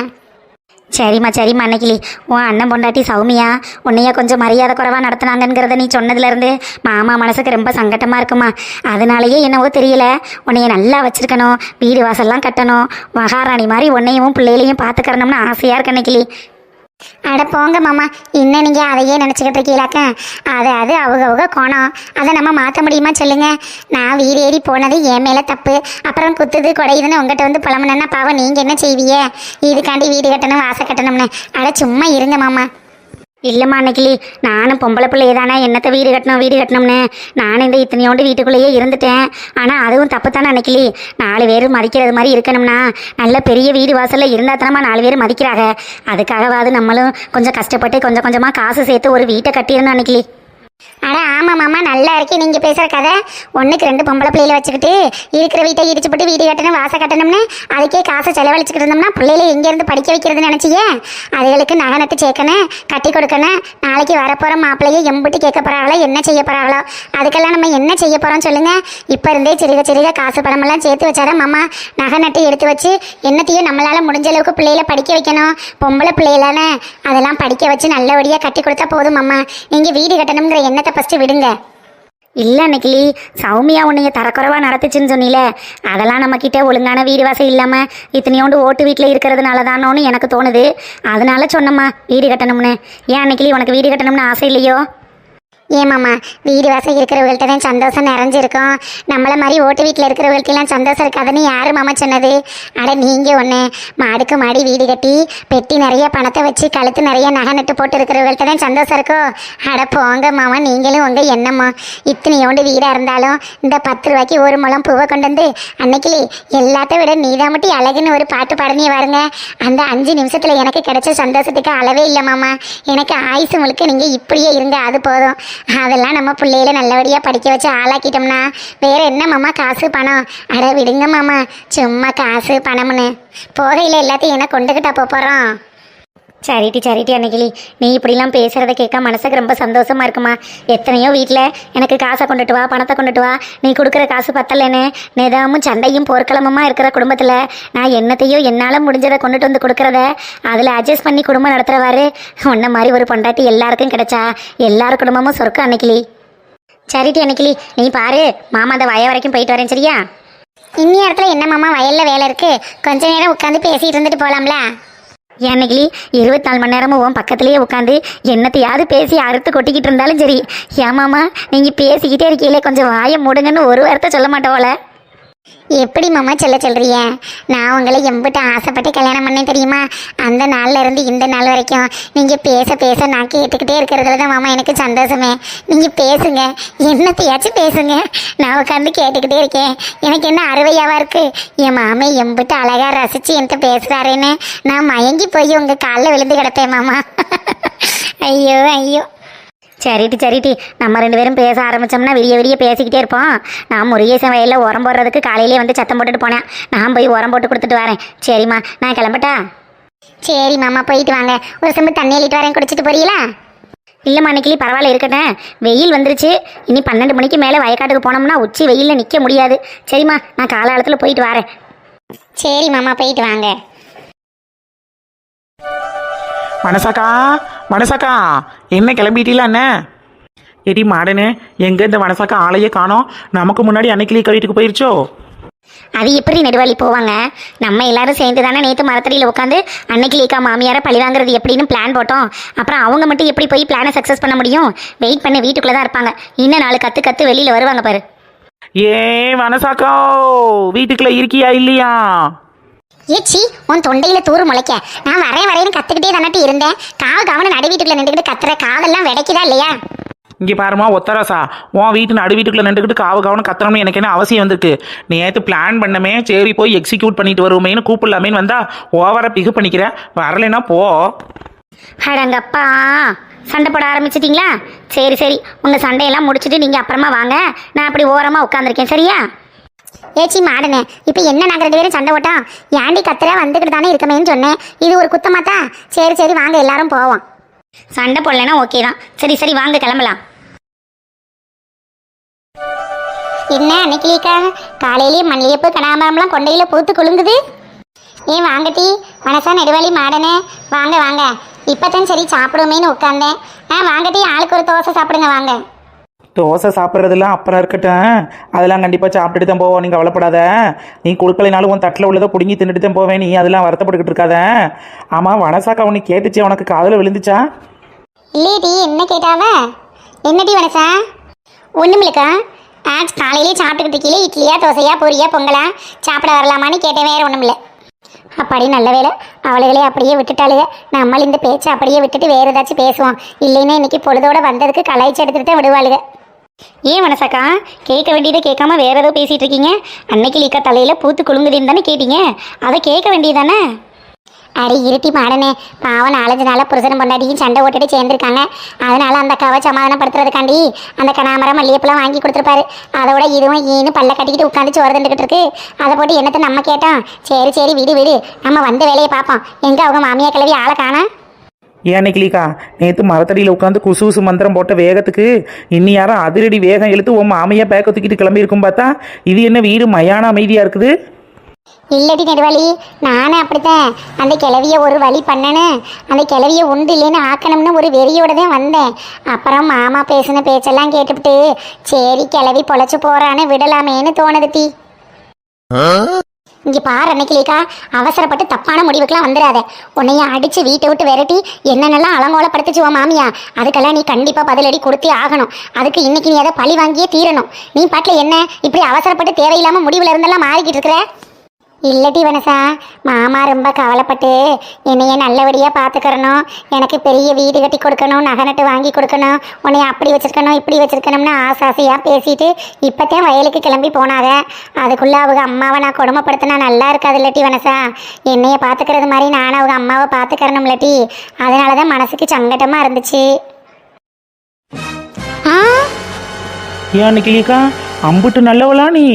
சரிம்மா அன்னைக்கிளி, உன் அண்ணன் பொண்டாட்டி சௌமியா உன்னைய கொஞ்சம் மரியாதை குறைவாக நடத்துனாங்கிறத நீ சொன்னதுலேருந்து மாமா மனசுக்கு ரொம்ப சங்கட்டமாக இருக்குமா. அதனாலேயே என்னவோ தெரியல, உன்னைய நல்லா வச்சுருக்கணும், வீடு வாசல்லாம் கட்டணும், மகாராணி மாதிரி உன்னையும் பிள்ளைகளையும் பார்த்துக்கறணும்னு ஆசையாக இருக்கு அன்னைக்கிளி. அட போங்க மாமா, இன்னும் நீங்கள் அதையே நினச்சிக்கிட்டு இருக்கீங்களாக்க. அது அவங்க கோணம், அதை நம்ம மாற்ற முடியுமா சொல்லுங்க. நான் வீடு ஏறி போனது என் மேலே தப்பு, அப்புறம் குத்துது குடையுதுன்னு உங்கள்கிட்ட வந்து புலம்புனா பாவம் நீங்கள் என்ன செய்வீங்க? இதுக்காண்டி வீடு கட்டணும் வாசை கட்டணும்னு அட சும்மா இருங்க மாமா. இல்லைம்மா அன்னைக்கிளி, நானும் பொம்பளை பிள்ளையே தானே, என்னத்தை வீடு கட்டணும்னு நானும் இந்த இத்தனையோண்டு வீட்டுக்குள்ளேயே இருந்துட்டேன். ஆனால் அதுவும் தப்பு தானே அன்னைக்கிளி. 4 பேர் மதிக்கிறது மாதிரி இருக்கணும்னா நல்ல பெரிய வீடு வாசலில் இருந்தால் தானம்மா 4 பேர் மதிக்கிறாங்க. அதுக்காகவாது நம்மளும் கொஞ்சம் கஷ்டப்பட்டு கொஞ்சம் கொஞ்சமாக காசு சேர்த்து ஒரு வீட்டை கட்டிடணும் அன்னைக்கிளி. அட ஆமாம் மாமா, நல்லா இருக்கே நீங்கள் பேசுகிற கதை. 1க்கு 2 பொம்பளை பிள்ளைகளை வச்சுக்கிட்டு இருக்கிற வீட்டை இடிச்சு போட்டு வீடு கட்டணும் வாசை கட்டணும்னு அதுக்கே காசை செலவழிச்சுக்கிட்டு இருந்தோம்னா பிள்ளைகளை எங்கேருந்து படிக்க வைக்கிறதுன்னு நினச்சிங்க. அதுகளுக்கு நகை நட்டு சேர்க்கணும், கட்டி கொடுக்கணும். நாளைக்கு வரப்போகிற மாப்பிள்ளையை எம்பிட்டு கேட்க போகிறாங்களோ, என்ன செய்ய போகிறாங்களோ, அதுக்கெல்லாம் நம்ம என்ன செய்ய போகிறோம் சொல்லுங்கள். இப்போ இருந்தே சிறுக காசு பணமெல்லாம் சேர்த்து வச்சாதான் மாமா நகை நட்டு எடுத்து வச்சு என்னத்தையும் நம்மளால் முடிஞ்ச அளவுக்கு பிள்ளைகளை படிக்க வைக்கணும். பொம்பளை பிள்ளைகளானே அதெல்லாம் படிக்க வச்சு நல்லபடியாக கட்டி கொடுத்தா போதும் மாமா. நீங்கள் வீடு கட்டணுங்கிற எண்ணத்தை ஃபஸ்ட்டு விடுங்க. இல்லை அன்னைக்கிளி, சௌமியா உன்னைய தரக்குறைவாக நடத்துச்சுன்னு சொன்னீல, அதெல்லாம் நம்மக்கிட்ட ஒழுங்கான வீடு வாசல் இல்லாமல் இத்தனையோண்டு ஓட்டு வீட்டில் இருக்கிறதுனால தானோன்னு எனக்கு தோணுது. அதனால சொன்னம்மா வீடு கட்டணும்னு. ஏன் அன்னைக்கிளி உனக்கு வீடு கட்டணும்னு ஆசை இல்லையோ? ஏமாம்மா, வீடு வாசல் இருக்கிறவங்கள்ட்ட தான் சந்தோஷம் நிறைஞ்சிருக்கும். நம்மளை மாதிரி ஓட்டு வீட்டில் இருக்கிறவங்கள்ட்டெல்லாம் சந்தோஷம் இருக்காதுன்னு யார் மாமா சொன்னது? அட நீங்கள் ஒன்று மாடுக்கு மாடி வீடு கட்டி பெட்டி நிறைய பணத்தை வச்சு கழுத்து நிறைய நகை நட்டு போட்டு இருக்கிறவங்கள்ட்ட தான் சந்தோஷம் இருக்கோ? அட போங்க மாமா, நீங்களும் உங்கள் என்னம்மா. இத்தனையோண்டு வீடாக இருந்தாலும் இந்த 10 ரூபாய்க்கு 1 முழம் பூவை கொண்டு வந்து அன்னைக்கு எல்லாத்த விட நீதான் மட்டும் அழகுன்னு ஒரு பாட்டு பாடுனியே பாருங்க. அந்த 5 நிமிஷத்தில் எனக்கு கிடைச்ச சந்தோஷத்துக்கு அளவே இல்லை மாமா. எனக்கு ஆயுசு முழுக்க நீங்கள் இப்படியே இருங்க, அது போதும். அதெல்லாம் நம்ம பிள்ளைகளை நல்லபடியாக படிக்க வச்சு ஆளாக்கிட்டோம்னா வேற என்ன மாமா காசு பணம்? அட விடுங்க மாமா, சும்மா காசு பணம்னு போகையில் எல்லாத்தையும் என்ன கொண்டுக்கிட்டா போகிறோம். சரிட்டி அன்னைக்கிளி, நீ இப்படிலாம் பேசுகிறத கேட்க மனசுக்கு ரொம்ப சந்தோஷமாக இருக்குமா. எத்தனையோ வீட்டில் எனக்கு காசை கொண்டுட்டு வா, பணத்தை கொண்டுட்டு வா, நீ கொடுக்குற காசு பத்தலைன்னு நிதாமும் சண்டையும் போர்க்களமுமா இருக்கிற குடும்பத்தில் நான் என்னத்தையோ என்னால் முடிஞ்சதை கொண்டுட்டு வந்து கொடுக்குறத அதில் அட்ஜஸ்ட் பண்ணி குடும்பம் நடத்துகிறவாரு உன்ன மாதிரி ஒரு பொண்டாட்டி எல்லாருக்கும் கிடைச்சா எல்லார் குடும்பமும் சொர்க்கம் அன்னைக்கிளி. சரிட்டி அன்னைக்கிளி, நீ பாரு, மாமா அந்த வய வரைக்கும் போயிட்டு வரேன் சரியா? இன்னி இடத்துல என்ன மாமா வயலில் வேலை இருக்குது, கொஞ்ச நேரம் உட்காந்து பேசிகிட்டு இருந்துட்டு போகலாம்ல? அன்னைக்கிளி 24 மணி நேரமும் உன் பக்கத்துலேயே உட்காந்து என்னத்தையாவது பேசி அறுத்து கொட்டிக்கிட்டு இருந்தாலும் சரி, ஏமாமா நீங்கள் பேசிக்கிட்டே இருக்கீங்களே, கொஞ்சம் வாயை மூடுங்கன்னு ஒரு வார்த்தை சொல்ல மாட்டோம்ல. எப்படி மாமா சொல்கிறீங்க? நான் உங்களை எம்பிட்டு ஆசைப்பட்டு கல்யாணம் பண்ணேன் தெரியுமா? அந்த நாளில் இருந்து இந்த நாள் வரைக்கும் நீங்கள் பேச நான் கேட்டுக்கிட்டே இருக்கிறதுல தான் மாமா எனக்கு சந்தோஷமே. நீங்கள் பேசுங்க, என்னத்தையாச்சும் பேசுங்க, நான் உட்காந்து கேட்டுக்கிட்டே இருக்கேன். எனக்கு என்ன அறுவையாவா இருக்குது? என் மாமே எம்பிட்டு அழகாக ரசித்து என்கிட்ட பேசுகிறாருன்னு நான் மயங்கி போய் உங்கள் காலில் விழுந்து கிடப்பேன் மாமா. ஐயோ. சரிட்டி, நம்ம 2 பேரும் பேச ஆரம்பித்தோம்னா விடிய பேசிக்கிட்டே இருப்போம். நான் முருகேசன் வயலில் உரம் போடுறதுக்கு காலையிலே வந்து சத்தம் போட்டுட்டு போனேன். நான் போய் உரம் போட்டு கொடுத்துட்டு வரேன். சரிம்மா, நான் கிளம்பட்டா? சரி மாமா, போயிட்டு வாங்க. ஒரு செம்பு தண்ணி எழுதிட்டு வரேன், குடிச்சிட்டு போறீங்களா? இல்லைம்மா அன்னைக்கிளி, பரவாயில்ல இருக்கட்டும். வெயில் வந்துருச்சு, இனி 12 மணிக்கு மேலே வயக்காட்டுக்கு போனோம்னா உச்சி வெயிலில் நிற்க முடியாது. சரிம்மா, நான் காலாலத்தில் போயிட்டு வரேன். சரி மாமா, போயிட்டு வாங்க. மனசாக்கா என்ன கிளம்பிட்டீங்களா என்ன? எடி மாடனே, எங்கே இந்த மனசாக்கா ஆளையே காணோம்? நமக்கு முன்னாடி அன்னைக்கிளி வீட்டுக்கு போயிருச்சோ? அது எப்படி நெடுவாளி போவாங்க? நம்ம எல்லாரும் சேர்ந்து தானே நேற்று மரத்தடியில் உட்காந்து அன்னைக்கிளிக்கா மாமியாரை பழி வாங்குறது எப்படின்னு பிளான் போட்டோம். அப்புறம் அவங்க மட்டும் எப்படி போய் பிளானை சக்ஸஸ் பண்ண முடியும்? வெயிட் பண்ணி வீட்டுக்குள்ளே தான் இருப்பாங்க. இன்னும் 4 கற்று வெளியில் வருவாங்க பாரு. ஏ மனசாக்கா, வீட்டுக்குள்ளே இருக்கியா இல்லையா? ஏச்சி உன் தொண்டையில தூறு முளைக்க நான் வரையன்னு கத்துக்கிட்டே தானட்டு இருந்தேன். கவனம் நடு வீட்டுக்குள்ள நின்றுக்கிட்டு கத்துற காதெல்லாம் விடைக்குதா இல்லையா? இங்கே பாருமா ஒத்தராசா, உன் வீட்டு நடு வீட்டுக்குள்ள நின்றுக்கிட்டு கவனம் கத்தணும்னு எனக்கு என்ன அவசியம் வந்துருக்கு? நேற்று பிளான் பண்ணமே, சரி போய் எக்ஸிக்யூட் பண்ணிட்டு வருவோமேனு கூப்பிடலாமேன்னு வந்தா ஓவரா பிகு பண்ணிக்கிறேன். வரலைன்னா போ. அடங்கப்பா, சண்டை போட ஆரம்பிச்சிட்டிங்களா? சரி சரி, உங்கள் சண்டையெல்லாம் முடிச்சுட்டு நீங்கள் அப்புறமா வாங்க, நான் அப்படி ஓரமாக உட்காந்துருக்கேன், சரியா? ஏச்சி மாடுனே, இப்போ என்ன நாங்கள் 2 பேரும் சண்டை போட்டோம்? ஏண்டி கத்திர வந்துக்கிட்டு தானே இருக்கமேன்னு சொன்னேன். இது ஒரு குத்தமாத்தா? சரி சரி வாங்க எல்லாரும் போவோம். சண்டை போடலைன்னா ஓகே தான். சரி சரி வாங்க கிளம்பலாம். என்ன அன்னைக்கிலேக்கா காலையிலேயே மல்லிகைப்பூ கனகாம்பரம்லாம் கொண்டையில் பூத்து குலுங்குது. ஏன் வாங்கட்டி மனசா நெடுவாளி மாடனே, வாங்க வாங்க. இப்போத்தான் சரி சாப்பிடுவோமேன்னு உட்காந்தேன். வாங்கட்டி ஆளுக்கு ஒரு தோசை சாப்பிடுங்க வாங்க. தோசை சாப்பிட்றதுலாம் அப்புறம் இருக்கட்டும், அதெல்லாம் கண்டிப்பாக சாப்பிட்டுட்டு தான் போவோம். நீங்கள் கவலைப்படாத. நீ கொடுக்கலைனாலும் உன் தட்டில் உள்ளதை பிடுங்கி தின்னுட்டு தான் போவேன். நீ அதெல்லாம் வருத்தப்பட்டுக்கிட்டு இருக்காத. ஆமாம், வனசாக்கா உனக்கு கேட்டுச்சு, உனக்கு காதில் விழுந்துச்சா? இல்லையடி, என்ன கேட்டாவ? என்னடி வனசா? ஒன்றுமில்லக்கா. காலையிலே சாப்பிட்டுக்கிட்டு இருக்கீங்களே, இட்லியா தோசையா பொரியா பொங்கலா சாப்பிட வரலாமான்னு கேட்டேன், வேறு ஒன்றும் இல்லை. அப்படி நல்ல வேலை, அவளுகளே அப்படியே விட்டுட்டாளுங்க. நம்மள இந்த பேச்சை அப்படியே விட்டுட்டு வேறு ஏதாச்சும் பேசுவோம். இல்லைன்னா இன்னைக்கு பொழுதோட வந்ததுக்கு கலாய்ச்சி எடுத்துகிட்டு தான் விடுவாளுங்க. ஏன் மனசாக்கா கேட்க வேண்டியதை கேட்காம வேற ஏதோ பேசிகிட்டு இருக்கீங்க? அன்னைக்கு லீக்கா தலையில் பூத்து குலுங்குதுன்னு தானே கேட்டீங்க, அதை கேட்க வேண்டியதானே? அடி இருட்டி மாடனே, பாவம் 4-5 நாளாக புருஷன் பொண்டாட்டியும் சண்டை ஓட்டுட்டு சேர்ந்துருக்காங்க. அதனால அந்த அக்காவை சமாதானப்படுத்துறதுக்காண்டி அந்த கனாமரம் மல்லிகைப்பெல்லாம் வாங்கி கொடுத்துருப்பாரு. அதோட இதுவும் ஈன்னு பல்ல கட்டிக்கிட்டு உட்காந்து சோறு தண்டுக்கிட்டு இருக்கு. அதை போட்டு என்னத்தை நம்ம கேட்டோம்? சரி சரி விடு விடு, நம்ம வந்த வேலையை பார்ப்போம். எங்கே அவங்க மாமியா கிளவி ஆளை காணா? ஏன் நிக்கிலிக்கா, நேற்று மரத்தடியில் உட்காந்து குசு மந்திரம் போட்ட வேகத்துக்கு இன்னி யாரும் அதிரடி வேகம் இழுத்து உன் மாமையா பேக்க தூக்கிட்டு கிளம்பி இருக்கும் பார்த்தா, இது என்ன வீடு மயான அமைதியாக இருக்குது? இல்லடி நெடுவாளி, நானே அப்படித்தான் அந்த கிளவியை ஒரு வழி பண்ணனேன். அந்த கிளவியை உண்டு இல்லைன்னு ஆக்கணும்னு ஒரு வெறியோட தான் வந்தேன். அப்புறம் மாமா பேசின பேச்செல்லாம் கேட்டுவிட்டு சரி கிளவி பொழைச்சு போறான்னு விடலாமேன்னு தோணுது டி. இங்கே பாரு அன்னைக்கிலேக்கா, அவசரப்பட்டு தப்பான முடிவுக்கெல்லாம் வந்துடாத. உன்னைய அடித்து வீட்டை விட்டு விரட்டி என்னென்னலாம் அலங்கோலப்படுத்துச்சுவோ மாமியா, அதுக்கெல்லாம் நீ கண்டிப்பாக பதிலடி கொடுத்தே ஆகணும். அதுக்கு இன்னைக்கு நீ அதை பழி வாங்கியே தீரணும். நீ பாட்டில் என்ன இப்படி அவசரப்பட்டு தேவையில்லாமல் முடிவில் இருந்தெல்லாம் மாறிக்கிட்டு இருக்கிற? இல்லடி வனசா, மாமா ரொம்ப கவலைப்பட்டு என்னைய நல்லபடியாக பார்த்துக்கிறணும், எனக்கு பெரிய வீடு கட்டி கொடுக்கணும், நகை நட்டு வாங்கி கொடுக்கணும், உன்னைய அப்படி வச்சுருக்கணும் இப்படி வச்சுருக்கணும்னு ஆசையாக பேசிட்டு இப்போத்தான் வயலுக்கு கிளம்பி போனாங்க. அதுக்குள்ளே அவங்க அம்மாவை நான் கொடுமைப்படுத்தினா நல்லா இருக்காது இல்லட்டி வனசா. என்னைய பார்த்துக்கிறது மாதிரி நானும் அவங்க அம்மாவை பார்த்துக்கிறணும் இல்லட்டி. அதனால தான் மனசுக்கு சங்கடமாக இருந்துச்சு. ஏன் நிக்கிலிக்கா, அம்புட்டு நல்லவளா நீ?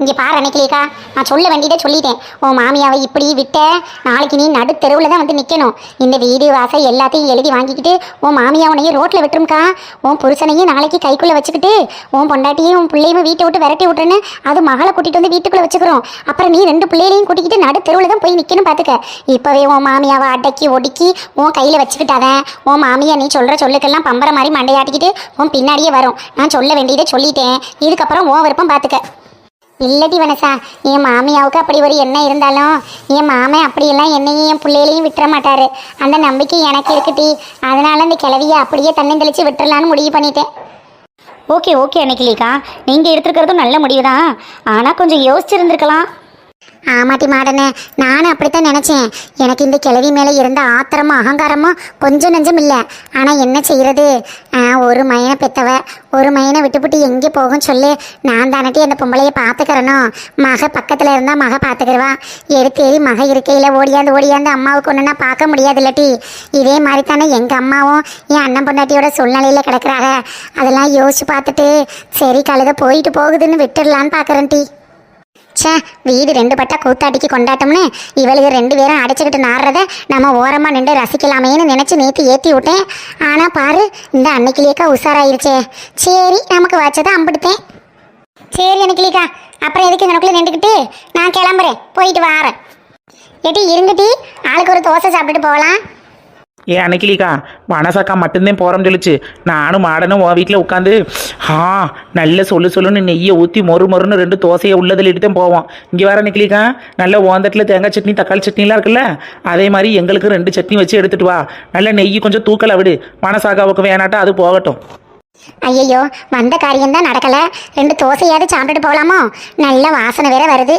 இங்கே பாரு அன்னைக்கிலேக்கா, நான் சொல்ல வேண்டியதை சொல்லிட்டேன். உன் மாமியாவை இப்படி விட்ட நாளைக்கு நீ நடு தெருவில் தான் வந்து நிற்கணும். இந்த வீடு வாசல் எல்லாத்தையும் எழுதி வாங்கிக்கிட்டு உன் மாமியா உன்னையும் ரோட்டில் விட்டுரும்க்கா. உன் புருஷனையும் நாளைக்கு கைக்குள்ளே வச்சுக்கிட்டு உன் பொண்டாட்டியும் உன் பிள்ளையும் வீட்டை விட்டு விரட்டி விட்டுருன்னு அது மகளை கூட்டிகிட்டு வந்து வீட்டுக்குள்ளே வச்சுக்கிறோம். அப்புறம் நீ 2 பிள்ளைகளையும் கூட்டிக்கிட்டு நடு தெருவில் தான் போய் நிற்கணும் பார்த்துக்க. இப்போவே உன் மாமியாவை அடக்கி ஒடுக்கி உன் கையில் வச்சுக்கிட்டாதான் உன் மாமியா நீ சொல்கிற சொல்லுக்கெல்லாம் பம்பரை மாதிரி மண்டையாட்டிக்கிட்டு உன் பின்னாடியே வரும். நான் சொல்ல வேண்டியதை சொல்லிட்டேன், இதுக்கப்புறம் உன் விருப்பம் பார்த்துக்க. இல்லடி வனசா, என் மாமியாவுக்கு அப்படி ஒரு எண்ணம் இருந்தாலும் என் மாமன் அப்படியெல்லாம் என்னையும் என் பிள்ளைகளையும் விட்டுற மாட்டாரு. அந்த நம்பிக்கை எனக்கு இருக்குடி. அதனால அந்த கிளவியை அப்படியே தண்ணி தெளித்து விட்டுறலான்னு முடிவு பண்ணிட்டேன். ஓகே ஓகே அன்னைக்கிலேக்கா, நீங்கள் எடுத்துருக்கிறதும் நல்ல முடிவு தான். ஆனால் கொஞ்சம் யோசிச்சுருந்துருக்கலாம். ஆமாட்டி மாடனே, நானும் அப்படித்தான் நினச்சேன். எனக்கு இந்த கிளவி மேலே இருந்த ஆத்திரமும் அகங்காரமும் கொஞ்சம் நெஞ்சம் இல்லை. ஆனால் என்ன செய்கிறது, ஒரு மையனை பெற்றவ ஒரு மையனை விட்டுவிட்டு எங்கே போகும் சொல்லு. நான் தானட்டி அந்த பொம்பளையை பார்த்துக்கிறனும். மக பக்கத்தில் இருந்தால் மக பார்த்துக்கிறவா. எடுத்தேறி மக இருக்கையில் ஓடியாந்து அம்மாவுக்கு ஒன்றுனா பார்க்க முடியாது இல்லட்டி. இதே மாதிரி தானே எங்கள் அம்மாவும் என் அண்ணன் பொண்டாட்டியோட சூழ்நிலையில் கிடக்குறாங்க. அதெல்லாம் யோசிச்சு பார்த்துட்டு சரி கழுத போயிட்டு போகுதுன்னு விட்டுடலான்னு பார்க்குறேன் டி. சே, வீடு 2 பட்டா கூத்தாட்டிக்கு கொண்டாட்டம்னு இவளுக்கு 2 பேரும் அடைச்சிக்கிட்டு நாடுறத நம்ம ஓரமாக நின்று ரசிக்கலாமேன்னு நினச்சி நேற்று ஏற்றி விட்டேன். ஆனால் பாரு, இந்த அன்னைக்கிலேக்கா உஷாராயிருச்சே. சரி நமக்கு வச்சதை அம்பிடுத்தேன். சரி அன்னைக்கிலேக்கா, அப்புறம் எதுக்கு எனக்குள்ளே நின்றுக்கிட்டு நான் கிளம்புறேன், போயிட்டு வாரேன். ஏட்டி இருந்துட்டி, ஆளுக்கு ஒரு தோசை சாப்பிட்டுட்டு போகலாம். ஏன் அன்னைக்கிலிக்கா, வனசாக்கா மட்டும்தான் போகிறோம் சொல்லிச்சு. நானும் மாடனும் உன் வீட்டில் உட்காந்து நல்ல சொல்லுன்னு நெய்யை ஊற்றி மொறுன்னு 2 தோசையை உள்ளதில் இட்டு தான் போவோம். இங்கே வர நிக்கிலிக்கா, நல்ல ஓந்தட்டில் தேங்காய் சட்னி தக்காளி சட்னிலாம் இருக்குல்ல, அதே மாதிரி எங்களுக்கு 2 சட்னி வச்சு எடுத்துகிட்டு வா. நல்ல நெய் கொஞ்சம் தூக்கலை விடு, வனசாக்காவுக்கு வேணாட்டா அது போகட்டும். ஐயோ, வந்த காரியம்தான் நடக்கலை. 2 தோசையாவது சாப்பிட்டுட்டு போகலாமோ? நல்ல வாசனை வேற வருது.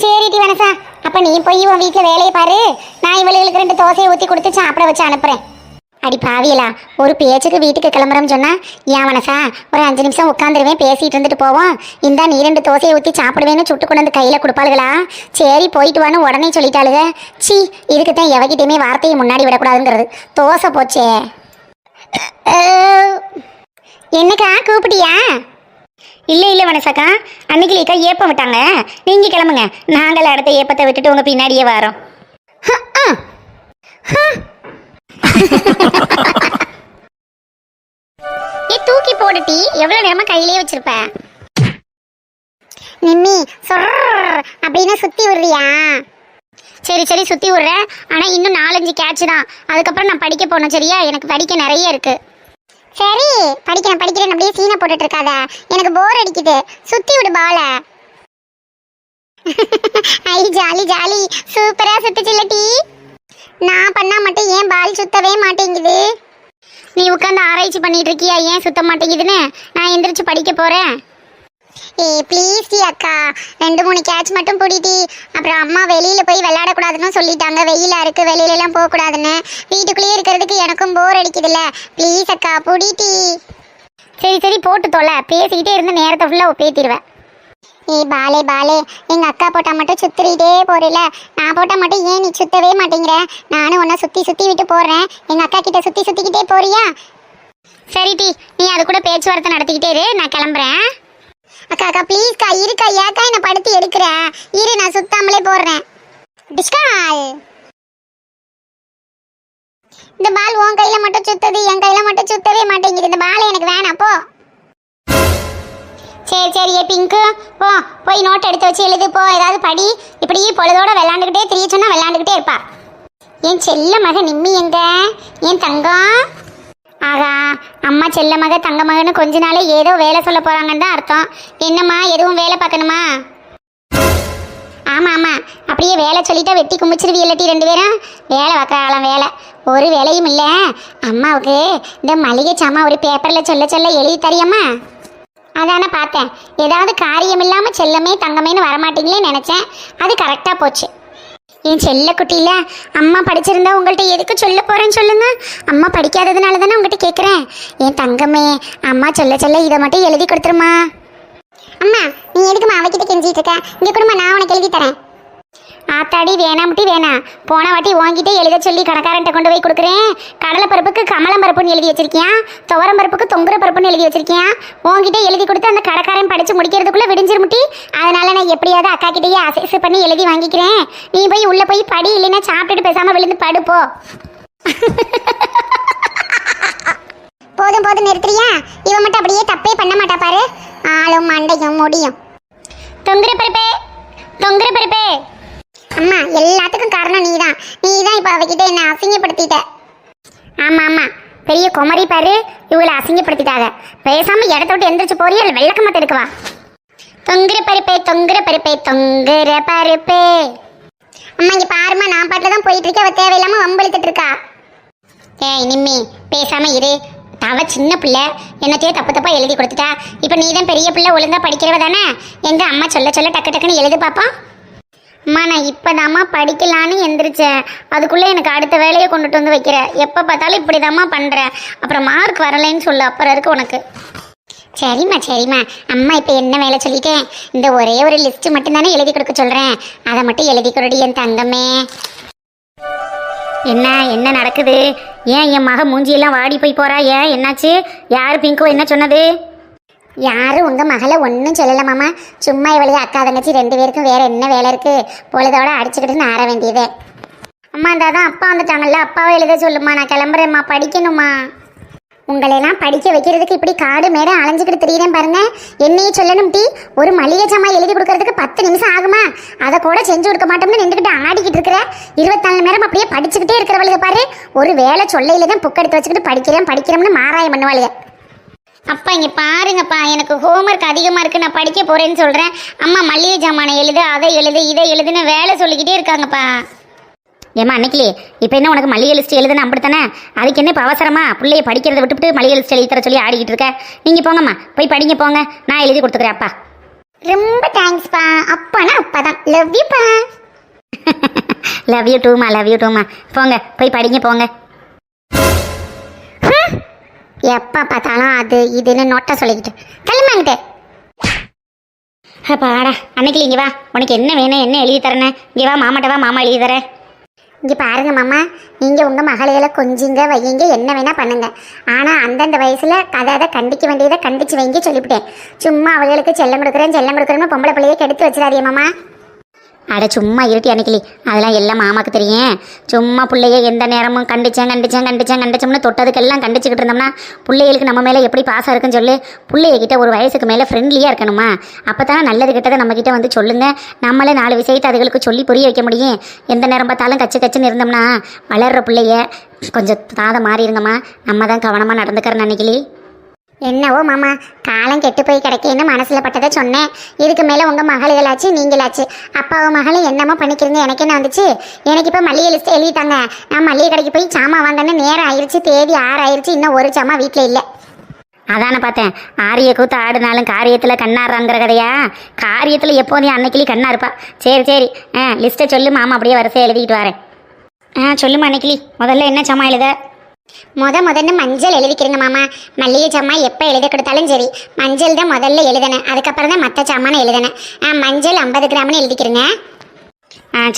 சரி டி வனசா, அப்ப நீ போய் உன் வீட்டுல வேலையை பாரு, நான் இவளுகளுக்கு 2 தோசையை ஊத்தி கொடுத்து சாப்பிட வச்சு அனுப்புறேன். அடி பாவியலா, ஒரு பேச்சுக்கு வீட்டுக்கு கிளம்புறோம் சொன்னா ஏன் மனசா ஒரு 5 நிமிஷம் உட்காந்துருவேன், பேசிட்டு இருந்துட்டு போவோம். இந்தா நீ 2 தோசையை ஊற்றி சாப்பிடுவேன்னு சுட்டு கொண்டு வந்து கையில கொடுப்பாளுகளா? சரி போயிட்டு வான்னு உடனே சொல்லிட்டாளுக. சி, இதுக்குத்தான் எவகிட்டையுமே வார்த்தையை முன்னாடி விடக்கூடாதுங்கிறது. தோசை போச்சே. என்னக்கா கூப்பிட்டியா? இல்லை மனசாக்கா, அன்னைக்கு ஏப்பம் விட்டாங்க, நீங்க கிளம்புங்க, நாங்கள் அடுத்த ஏப்பத்தை விட்டுட்டு உங்க பின்னாடியே வரோம். தூக்கி போடுட்டி, எவ்வளவு நேரமா கையிலேயே வச்சிருப்ப. நிம்மி சொர் அப்படின்னு சுத்தி விடுறியா? சரி சரி சுத்தி விடுறேன். ஆனா இன்னும் 4-5 கேட்ச் தான், அதுக்கப்புறம் நான் படிக்க போகணும். சரியா? எனக்கு படிக்க நிறைய இருக்கு. சரி படிக்கிறேன் அப்படியே சீனை போட்டுட்டு இருக்காத, எனக்கு போர் அடிக்குது. சுத்தி விடு பால. ஐ ஜாலி ஜாலி, சூப்பரா சுத்துச்சுல்லட்டி. நான் பண்ணா மட்டும் ஏன் பால் சுத்தவே மாட்டேங்குது? நீ உட்காந்து ஆராய்ச்சி பண்ணிட்டு இருக்கியா ஏன் சுத்த மாட்டேங்குதுன்னு? நான் எந்திரிச்சு படிக்க போறேன். ப்ளீஸ் டி அக்கா, 2-3 கேட்ச் மட்டும் பிடிட்டி. அப்புறம் அம்மா வெளியில போய் விளையாடக்கூடாதுன்னு சொல்லிட்டாங்க, வெயிலா இருக்கு, வெளியில எல்லாம் போகக்கூடாதுன்னு. வீட்டுக்குள்ளேயே இருக்கிறதுக்கு எனக்கும் போர் அடிக்குதுல்ல, ப்ளீஸ் அக்கா பிடிட்டி. சரி சரி போட்டு தொலை, பேசிக்கிட்டே இருந்த நேரத்தை ஃபுல்லாக பேத்திடுவேன். பாலே எங்க அக்கா போட்டா மட்டும் சுத்திரிட்டே போறல, நான் போட்டா மட்டும் ஏன் நீ சுத்தவே மாட்டேங்கிற? நானும் உன்னை சுத்தி சுத்தி விட்டு போறேன், எங்க அக்கா கிட்ட சுத்திக்கிட்டே போறியா? சரி டி, நீ அது கூட பேச்சுவார்த்தை நடத்திக்கிட்டே இரு, நான் கிளம்புறேன். அக்கா ப்ளீஸ்க்கா இருக்கா, ஏக்கா என்னை படுத்தி எடுக்கிற? இரு, நான் சுத்தாமலே போடுறேன். டிஸ்கால், இந்த பால் உன் கையில மட்டும் சுத்தது, என் கையில மட்டும் சுத்தவே மாட்டேங்குது. இந்த பால் எனக்கு வேணாம் போ. சரி ஏ பிங்கு, போய் நோட் எடுத்து வச்சு எழுது போ, ஏதாவது படி. இப்படி பொழுதோட விளையாண்டுக்கிட்டே தெரிய சொன்னா விளையாண்டுக்கிட்டே இருப்பா. என் செல்ல மக நிம்மி எங்க? என் தங்கம். ஆகா, அம்மா செல்ல மக தங்க மகன்னு கொஞ்ச நாளே ஏதோ வேலை சொல்ல போறாங்கன்னு தான் அர்த்தம். என்னம்மா எதுவும் வேலை பார்க்கணுமா? ஆமா அப்படியே வேலை சொல்லிட்டா வெட்டி கும்பிச்சிருவி இல்லட்டி 2 பேரும். வேலை பார்க்கலாம், வேலை ஒரு வேலையும் இல்லை. அம்மாவுக்கு இந்த மளிகை சாமான் ஒரு பேப்பர்ல சொல்ல எழுதி தரியம்மா. அதானே பார்த்தேன், ஏதாவது காரியம் இல்லாமல் செல்லமே தங்கமேன்னு வரமாட்டீங்களே நினச்சேன். அது கரெக்டாக போச்சு. என் செல்ல குட்டியில அம்மா படிச்சிருந்தா உங்கள்கிட்ட எதுக்கு சொல்ல போகிறேன்னு சொல்லுங்க. அம்மா படிக்காததுனால தானே உங்கள்கிட்ட கேட்குறேன். என் தங்கமே, அம்மா சொல்ல இதை மட்டும் எழுதி கொடுத்துருமா. அம்மா நீ எதுக்குமா அவகிட்ட கெஞ்சிட்டு இருக்க? இங்கே கொடுமா, நான் உனக்கு எழுதி தரேன். ஆத்தாடி வேணாம்ட்டி வேணாம். போன வாட்டி வாங்கிட்டே எழுத சொல்லி கடைக்காரன்ட்ட கொண்டு போய் கொடுக்குறேன். கடலை பருப்புக்கு கமலம் பருப்புன்னு எழுதி வச்சிருக்கியான், துவரம் பருப்புக்கு தொங்குற பருப்புன்னு எழுதி வச்சிருக்கியான். உங்ககிட்ட எழுதி கொடுத்து அந்த கடைக்காரன் படிச்சு முடிக்கிறதுக்குள்ள விடிஞ்சிருமுட்டி. அதனால நான் எப்படியாவது அக்கா கிட்டேயே அசைஸ் பண்ணி எழுதி வாங்கிக்கிறேன். நீ போய் உள்ள போய் படி, இல்லைன்னா சாப்பிட்டுட்டு பேசாம விழுந்து படுப்போ. போதும் நிறுத்துறியா? இவன் மட்டும் அப்படியே தப்பே பண்ண மாட்டா பாரு, ஆளும் மண்டையும் முடியும். தொங்குற பருப்பே. அம்மா எல்லாத்துக்கும் காரணம் நீதான் இப்போ அவகிட்ட என்ன அசிங்கப்படுத்திட்ட. ஆமா பெரிய குமரி பாரு, இவங்களை அசிங்கப்படுத்திட்டாங்க. பேசாம இடத்த விட்டு எந்திரிச்சு போறியா இல்லை வெள்ளக்கமா எடுக்கவா? தொங்குற பருப்பே. அம்மா இங்க பாருமா, நான் பாட்டில் தான் போயிட்டு இருக்கேன், அவ தேவையில்லாம வம்பளித்துட்டு இருக்கா. ஏய் நிம்மி பேசாம இரு, அவ சின்ன பிள்ளை, என்னத்தையே தப்பா எழுதி கொடுத்துட்டா. இப்போ நீ தான் பெரிய பிள்ளை, ஒழுங்கா படிக்கிறவ தானே. எங்க அம்மா சொல்ல டக்குன்னு எழுது பாப்போம். அம்மா நான் இப்போதாம்மா படிக்கலான்னு எந்திரிச்சேன், அதுக்குள்ளே எனக்கு அடுத்த வேலையை கொண்டுட்டு வந்து வைக்கிற. எப்போ பார்த்தாலும் இப்படிதாம்மா பண்ணுறேன், அப்புறம் மார்க் வரலைன்னு சொல்லு, அப்புறம் இருக்கு உனக்கு. சரிம்மா அம்மா இப்போ என்ன வேலை சொல்லிட்டேன், இந்த ஒரே ஒரு லிஸ்ட்டு மட்டும்தானே எழுதி கொடுக்க சொல்கிறேன், அதை மட்டும் எழுதி கொடுடி என் தங்கமே. என்ன நடக்குது? ஏன் என் மக மூஞ்சியெல்லாம் வாடி போய் போறா? ஏன் என்னாச்சு? யார் பிங்கோ என்ன சொன்னது? யாரும் உங்கள் மகளை ஒன்றும் சொல்லலை மாமா, சும்மா இவளையே அக்கா தங்கச்சி 2 பேருக்கும் வேறு என்ன வேலை இருக்குது, பொழுதோட அடிச்சுக்கிட்டு ஆற வேண்டியதே. அம்மா இந்தாதான் அப்பா வந்துட்டாங்கல்ல, அப்பாவை எழுத சொல்லுமா, நான் கிளம்புறேம்மா, படிக்கணுமா. உங்களெல்லாம் படிக்க வைக்கிறதுக்கு இப்படி காடு மேடம் அலைஞ்சிக்கிட்டு தெரியுறேன் பாருங்க. என்னையே சொல்லணும் டி, ஒரு மளிகை சாமான் எழுதி கொடுக்கறதுக்கு 10 நிமிஷம் ஆகுமா? அதை கூட செஞ்சு கொடுக்க மாட்டோம்னு நின்றுக்கிட்டு ஆடிக்கிட்டு இருக்கிற. 24 மணி நேரம் அப்படியே படிச்சுக்கிட்டே இருக்கிறவளுக்கு பாரு, ஒரு வேலை சொல்லையில தான் புக் எடுத்து வச்சுக்கிட்டு படிக்கிறோம்னு மாராயம் பண்ணுவாளுங்க. அப்பா இங்கே பாருங்கப்பா, எனக்கு ஹோம்ஒர்க் அதிகமாக இருக்குது, நான் படிக்க போகிறேன்னு சொல்கிறேன். அம்மா மளிகை ஜாமானை எழுது, அதை எழுது, இதை எழுதுன்னு வேலை சொல்லிக்கிட்டே இருக்காங்கப்பா. ஏம்மா அன்னைக்கிலே இப்போ என்ன உனக்கு மளிகை லிஸ்ட் எழுதுன்னு அப்படித்தானே? அதுக்கு என்ன இப்போ அவசரமா? பிள்ளைய படிக்கிறத விட்டுவிட்டு மளிகை லிஸ்ட் எழுதி தர சொல்லி ஆடிக்கிட்டு இருக்க. நீங்கள் போங்கம்மா, போய் படிங்க போங்க, நான் எழுதி கொடுத்துக்கிறேன். அப்பா ரொம்ப தேங்க்ஸ்ப்பா. அப்பானா அப்பா தான், லவ் யூப்பா. லவ் யூ டூமா, லவ் யூ டூமா. போங்க போய் படிங்க போங்க. எப்போ பார்த்தாலும் அது இதுன்னு நோட்டை சொல்லிக்கிட்டு தள்ளுமாங்கிட்டு. பாடா அன்னைக்கு இங்கே வா, உனக்கு என்ன வேணும், என்ன எழுதி தரேன்னு. இங்கே வா மாமாட்ட வா, மாமா எழுதி தரேன். இங்கே பாருங்க மாமா, நீங்கள் உங்கள் மகளிகளை கொஞ்சிங்க வையுங்க, என்ன வேணால் பண்ணுங்க. ஆனால் அந்தந்த வயசில் அதை கண்டிக்க வேண்டியதை கண்டிச்சு வைங்க சொல்லிவிட்டேன். சும்மா அவளுக்கு செல்லம் கொடுக்குறேன்னு பொம்பளை பிள்ளையை கெடுத்து வச்சிடாதே மாமா. அட சும்மா இருட்டி அன்னைக்கிளி, அதெல்லாம் எல்லாம் மாமாக்கு தெரியும். சும்மா பிள்ளைய எந்த நேரமும் கண்டிச்சோம்னு தொட்டதுக்கெல்லாம் கண்டிச்சுக்கிட்டு இருந்தோம்னா பிள்ளைகளுக்கு நம்ம மேலே எப்படி பாசம் இருக்குன்னு சொல்லு. பிள்ளைகிட்ட ஒரு வயசுக்கு மேலே ஃப்ரெண்ட்லியாக இருக்கணுமா? அப்போ தான் நல்லது கிட்டதை நம்மக்கிட்ட வந்து சொல்லுங்கள். நம்மளே 4 விஷயத்தை அதுகளுக்கு சொல்லி புரிய வைக்க முடியும். எந்த நேரம் பார்த்தாலும் கச்சுன்னு இருந்தோம்னா வளர்கிற பிள்ளைய கொஞ்சம் தாதை மாறிடுங்கம்மா. நம்ம தான் கவனமாக நடந்துக்கிறேன் அன்னைக்கிளி. என்னவோ மாமா, காலம் கெட்டு போய் கிடைக்கேன்னு மனசில் பட்டதை சொன்னேன். இதுக்கு மேலே உங்கள் மகளுகளாச்சு நீங்களாச்சு. அப்பாவும் மகளும் என்னமோ பண்ணிக்கிறீங்க, எனக்கு என்ன வந்துச்சு? எனக்கு இப்போ மல்லிகை லிஸ்ட்டு எழுதிட்டாங்க. நான் மல்லிகை கடைக்கு போய் சாமான் வாங்கன்னு நேரம் ஆயிடுச்சு. தேதி 6 ஆயிடுச்சு, இன்னும் ஒரு சாமான் வீட்டில் இல்லை. அதானே பார்த்தேன். ஆரிய கூத்து ஆடுனாலும் காரியத்தில் கண்ணாடுறாங்கிற கதையா? காரியத்தில் எப்போதையும் அன்னைக்கிளி கண்ணா இருப்பா. சரி லிஸ்ட்டை சொல்லு மாமா, அப்படியே வரிசையாக எழுதிக்கிட்டு வரேன். சொல்லுமா அன்னைக்கிளி, முதல்ல என்ன சாமான் எழுத? முதன்னு மஞ்சள் எழுதிக்கிறீங்க மாமா. மல்லிகை சாமான் எப்போ எழுத கொடுத்தாலும் சரி, மஞ்சள் தான் முதல்ல எழுதினேன், அதுக்கப்புறம் தான் மற்ற சாமானை எழுதினேன். மஞ்சள் 50 கிராம்னு எழுதிக்கிறேங்க.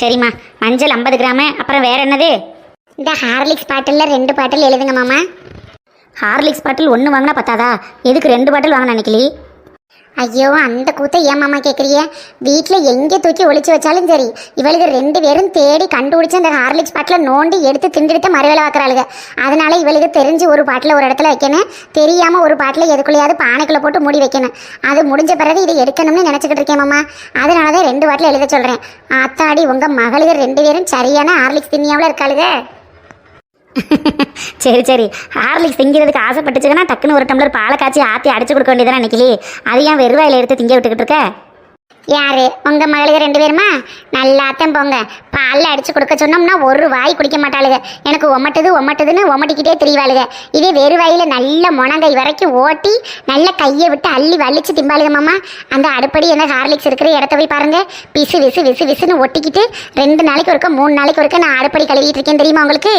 சரிம்மா, மஞ்சள் 50 கிராமு. அப்புறம் வேற என்னது? இந்த ஹார்லிக்ஸ் பாட்டிலில் 2 பாட்டில் எழுதுங்க மாமா. ஹார்லிக்ஸ் பாட்டில் 1 வாங்கினா பத்தாதா? எதுக்கு 2 பாட்டில் வாங்கின அன்னைக்கிளி? ஐயோ, அந்த கூத்தை ஏன் மாமா கேட்குறிய? வீட்டில் எங்கே தூக்கி ஒளிச்சு வச்சாலும் சரி, இவளுக்கு 2 பேரும் தேடி கண்டுபிடிச்சி அந்த ஹார்லிக்ஸ் பாட்டில் நோண்டி எடுத்து திண்டுட்டு மறுவேலை பார்க்குறாளுங்க. அதனால இவளுக்கு தெரிஞ்சு ஒரு பாட்டில் ஒரு இடத்துல வைக்கணும், தெரியாமல் ஒரு பாட்டில் எதுக்குள்ளேயாவது பானைக்குள்ளே போட்டு மூடி வைக்கணும். அது முடிஞ்ச பிறகு இதை எடுக்கணும்னு நினச்சிக்கிட்டு இருக்கேன் மாமா. அதனால தான் 2 பாட்டில் எழுத சொல்கிறேன். அத்தாடி, உங்கள் மகளுக்கு 2 பேரும் சரியான ஹார்லிக்ஸ் தின்னியாவில் இருக்காளுங்க. சரி ஹார்லிக்ஸ் திங்கிறதுக்கு ஆசைப்பட்டுச்சுன்னா டக்குன்னு ஒரு டம்ளர் பாலை காய்ச்சி ஆற்றி அடிச்சு கொடுக்க வேண்டியதானே அன்னைக்கிளி. அது ஏன் வெறுவாயில் எடுத்து திங்க விட்டுக்கிட்டு இருக்க? யாரு உங்கள் மகளுக்கு 2 பேருமா? நல்லாத்தான் போங்க. பாலில் அடிச்சு கொடுக்க சொன்னோம்னா ஒரு வாய் குடிக்க மாட்டாளுங்க. எனக்கு ஒமட்டுதுன்னு ஒமட்டிக்கிட்டே திரிவாளுங்க. இதே வெறுவாயில் நல்ல முனங்கை வரைக்கும் ஓட்டி நல்ல கையை விட்டு அள்ளி வலிச்சு திம்பாளுங்க மாமா. அந்த அடுப்படி என்ன ஹார்லிக்ஸ் இருக்கிற இடத்த போய் பாருங்க. விசுன்னு ஒட்டிக்கிட்டு 2 நாளைக்கு ஒருக்க 3 நாளைக்கு ஒருக்க நான் அடுப்படி கழுவிட்டு இருக்கேன், தெரியுமா உங்களுக்கு?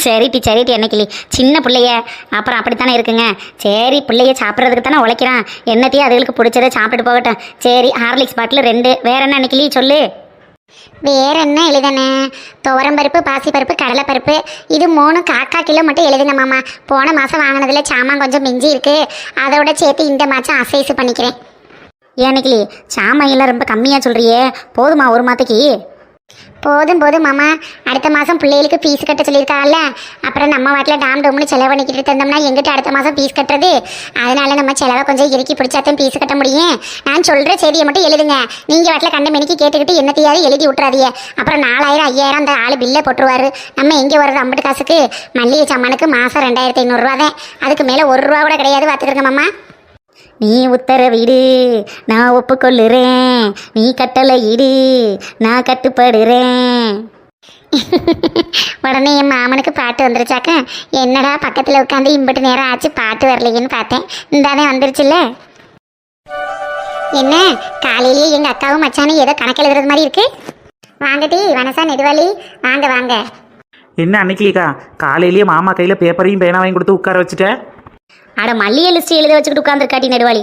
சரிட்டி என்னைக்கிளி, சின்ன பிள்ளைய அப்புறம் அப்படித்தானே இருக்குங்க. சரி, பிள்ளைய சாப்பிட்றதுக்கு தானே உழைக்கிறான், என்னத்தையும் அதுகளுக்கு பிடிச்சதை சாப்பிட்டு போகட்டும். சரி, ஹார்லிக்ஸ் பாட்டில் 2. வேற என்ன அன்னைக்கிளி சொல்லு? வேற என்ன எழுதுனே? துவரம்பருப்பு, பாசிப்பருப்பு, கடலைப்பருப்பு, இது 3 காக்கா கிலோ மட்டும் எழுதுங்க மாமா. போன மாதம் வாங்கினதுல சாமான் கொஞ்சம் மிஞ்சி இருக்கு, அதோட சேர்த்து இந்த மாதம் அசைஸ் பண்ணிக்கிறேன். ஏன்னைக்கிளி சாமான் எல்லாம் ரொம்ப கம்மியாக சொல்கிறியே, போதுமா ஒரு மாதத்துக்கு? போதும் மாமா. அடுத்த மாதம் பிள்ளைகளுக்கு ஃபீஸ் கட்ட சொல்லியிருக்காங்கல்ல, அப்புறம் நம்ம வாட்டில் டாம் டோம்னு செலவு பண்ணிக்கிட்டு தந்தோம்னா எங்கிட்ட அடுத்த மாதம் ஃபீஸ் கட்டுறது? அதனால நம்ம செலவை கொஞ்சம் இறுக்கி பிடிச்சாதான் ஃபீஸ் கட்ட முடியும். நான் சொல்கிற செய்தியை மட்டும் எழுதுங்க. நீங்கள் வாட்டில் கண்ட மணிக்கு கேட்டுக்கிட்டு என்னத்தையாவது எழுதி விட்டுறாதீங்க. அப்புறம் 4000 5000 அந்த ஆள் பில்லை போட்டுருவாரு. நம்ம எங்கே வர்றது 50 காசுக்கு? மல்லிகை சாமானுக்கு மாதம் 2500 ரூபா தான், அதுக்கு மேலே 1 ரூபா கூட கிடையாது. பார்த்துக்கிறங்க மாமா. நீ உத்தரவிடு, நான் ஒப்புக்கொள்ளுறேன். நீ கட்டளை இடு, நான் கட்டுப்படுறேன். உடனே என் மாமனுக்கு பாட்டு வந்துருச்சாக்க, என்னடா பக்கத்தில் உட்காந்து இம்பட்டு நேரம் ஆச்சு பாட்டு வரலையேன்னு பார்த்தேன். இந்தானே வந்துருச்சுல்ல. என்ன காலையிலேயே எங்கள் அக்காவும் மச்சானும் ஏதோ கணக்கு எழுதுறது மாதிரி இருக்கு. வாங்கடி வனசா நெடுவாளி, வாங்க. என்ன அன்னைக்கிலிக்கா காலையிலேயே மாமா கையில் பேப்பரையும் பேனாவையும் கொடுத்து உட்கார வச்சுட்டேன்? அட மல்லிகை லிஸ்ட் எழுத வச்சுக்கிட்டு உட்காந்துருக்காட்டி நெடுவாளி.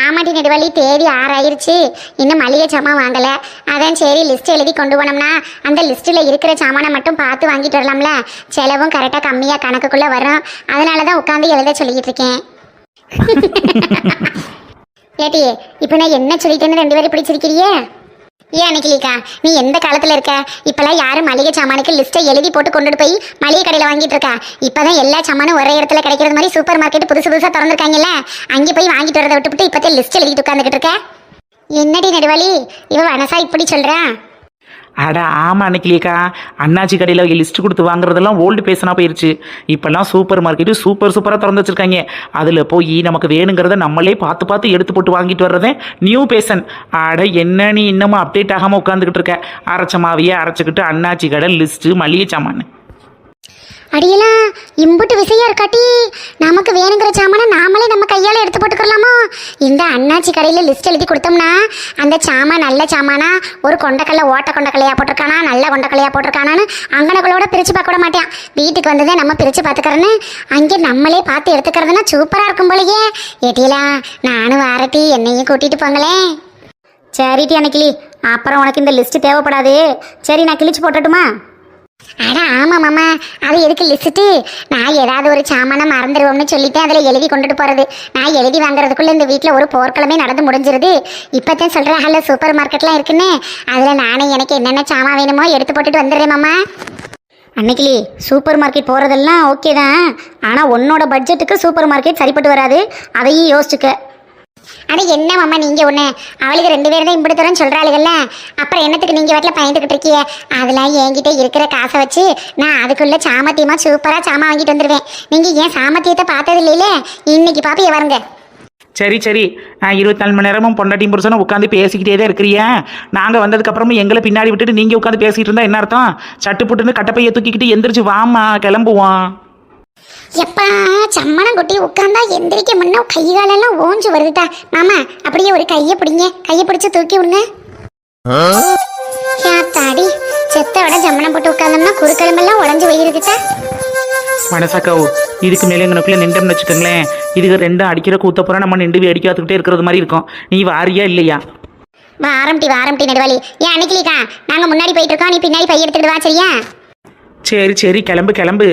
ஆமாட்டி நெடுவாளி, தேதி 6 ஆயிடுச்சு, இன்னும் மல்லிகை சாமான் வாங்கலை. அதான் சரி லிஸ்ட் எழுதி கொண்டு போனோம்னா அந்த லிஸ்ட்டில் இருக்கிற சாமானை மட்டும் பார்த்து வாங்கிட்டு வரலாம்ல, செலவும் கரெக்டாக கம்மியாக கணக்குக்குள்ளே வரும். அதனால தான் உட்காந்து எழுத சொல்லிக்கிட்டு இருக்கேன். ஏட்டி, இப்போ நான் என்ன சொல்லிட்டேன்னு 2 பேரும் பிடிச்சிருக்கிறியே? ஏன் அன்னைக்கிலிக்கா, நீ எந்த காலத்தில் இருக்க? இப்போல்லாம் யாரும் மளிகை சாமானுக்கு லிஸ்ட்டை எழுதி போட்டு கொண்டுட்டு போய் மளிகை கடையில் வாங்கிட்டு இருக்கா? இப்போதான் எல்லா சாமானும் ஒரே இடத்துல கிடைக்கிறது மாதிரி சூப்பர் மார்க்கெட் புதுசாக திறந்துருக்காங்கல்ல, அங்கே போய் வாங்கிட்டு வரதை விட்டுவிட்டு இப்போதான் லிஸ்ட் எழுதிட்டு உட்காந்துக்கிட்டு இருக்க. என்னடி நெடுவாளி, இவ வனசா இப்படி சொல்கிறா? அட ஆமாம் அன்னைக்கிலிக்கா, அண்ணாச்சி கடையில் லிஸ்ட் கொடுத்து வாங்குறதெல்லாம் ஓல்டு பேசனா போயிடுச்சு. இப்போல்லாம் சூப்பர் மார்க்கெட்டு சூப்பராக திறந்து வச்சுருக்காங்க. அதில் போய் நமக்கு வேணுங்கிறத நம்மளே பார்த்து எடுத்து போட்டு வாங்கிட்டு வர்றதே நியூ பேஷன். அட என்ன நீ இன்னமும் அப்டேட் ஆகாமல் உட்காந்துக்கிட்டு இருக்க? அரைச்ச மாவையே அரைச்சிக்கிட்டு அண்ணாச்சி கடை லிஸ்ட்டு மளிகை சாமான். அடியெல்லாம் இம்புட்டு விசையா இருக்காட்டி, நமக்கு வேணுங்கிற சாமானை நாமளே நம்ம கையால் எடுத்து போட்டுக்கலாமோ? இந்த அண்ணாச்சி கடையில் லிஸ்ட் எழுதி கொடுத்தோம்னா அந்த சாமான் நல்ல சாமானா ஒரு கொண்டக்கல்ல ஓட்ட கொண்டக்கல்லையா போட்டிருக்கானா நல்ல கொண்டக்கல்லையா போட்டிருக்கானான்னு அங்கனக்குள்ளோட பிரித்து பார்க்க விட மாட்டேன். வீட்டுக்கு வந்ததே நம்ம பிரித்து பார்த்துக்கறேன்னு அங்கே நம்மளே பார்த்து எடுத்துக்கிறதுனா சூப்பராக இருக்கும் போலயே. ஏட்டிலா நானும் வாரட்டி என்னையும் கூட்டிகிட்டு போங்களேன். சரிட்டி அன்னைக்கிளி, அப்புறம் உனக்கு இந்த லிஸ்ட்டு தேவைப்படாது. சரி நான் கிழிச்சு போட்டுட்டுமா? அட ஆமாம் மாமா, அது எதுக்கு லிஸ்ட்டு? நான் ஏதாவது ஒரு சாமானை மறந்துடுவோம்னு சொல்லிட்டேன் அதில் எழுதி கொண்டுட்டு போகிறது. நான் எழுதி வாங்குறதுக்குள்ளே இந்த வீட்டில் ஒரு போர்க்களமே நடந்து முடிஞ்சிருது. இப்போத்தான் சொல்கிறேன் ஹலோ சூப்பர் மார்க்கெட்லாம் இருக்குன்னு, அதில் நானே எனக்கு என்னென்ன சாமான் வேணுமோ எடுத்து போட்டுட்டு வந்துடுறேன் மாமா. அன்னைக்கிளி, சூப்பர் மார்க்கெட் போகிறதெல்லாம் ஓகே தான், ஆனால் உன்னோட பட்ஜெட்டுக்கு சூப்பர் மார்க்கெட் சரிப்பட்டு வராது, அதையும் யோசிச்சுக்க. அட என்ன மாமா நீங்கள் ஒன்று, அவளுக்கு 2 பேர் தான் இப்படி தரேன்னு சொல்கிறாளுகள்ல, அப்புறம் என்னத்துக்கு நீங்கள் வீட்டில் பயந்துக்கிட்டு இருக்கிய? அதெல்லாம் என்கிட்ட இருக்கிற காசை வச்சு நான் அதுக்குள்ளே சாமத்தியமாக சூப்பராக சாமான் வாங்கிட்டு வந்துடுவேன். நீங்கள் ஏன் சாமத்தியத்தை பார்த்தது இல்லையில, இன்னைக்கு பாப்பிய வருங்க. சரி சரி, 24 மணி நேரமும் பொண்டாட்டியும் புருஷனும் உட்காந்து பேசிக்கிட்டே தான் இருக்கிறியா? நாங்கள் வந்ததுக்கப்புறமும் எங்களை பின்னாடி விட்டுட்டு நீங்கள் உட்காந்து பேசிகிட்டு இருந்தால் என்ன அர்த்தம்? சட்டு புட்டுன்னு கட்டப்பையை தூக்கிக்கிட்டு எந்திரிச்சு வாமா கிளம்புவோம். எப்பா சம்மணம் கொட்டி உட்காந்தா எந்திரிக்க முன்ன கை காலெல்லாம் ஓஞ்சு வருதுட்டா. மாமா அப்படியே ஒரு கையை பிடிங்க, கையை பிடிச்சு தூக்கி விடுங்க. தாடி செத்த விட சம்மணம் போட்டு உட்காந்தோம்னா குறுக்கெலும்பெல்லாம் உடஞ்சு போயிருதுட்டா. மனசாக்காவோ, இதுக்கு மேலே எங்களுக்குள்ளே நின்றோம்னு வச்சுக்கோங்களேன், இதுக்கு 2 அடிக்கிற கூத்தப்புறம் நம்ம நின்று வேடிக்கை பார்த்துக்கிட்டே இருக்கிறது மாதிரி இருக்கும். நீ வாரியா இல்லையா? வாரம்டி நெடுவாளி. ஏன் அன்னைக்கிலிக்கா நாங்கள் முன்னாடி போயிட்டு இருக்கோம், நீ பின்னாடி பை எடுத்துக்கிட்டு வா சரியா? சரி சரி, கிளம்பு கிளம்பு.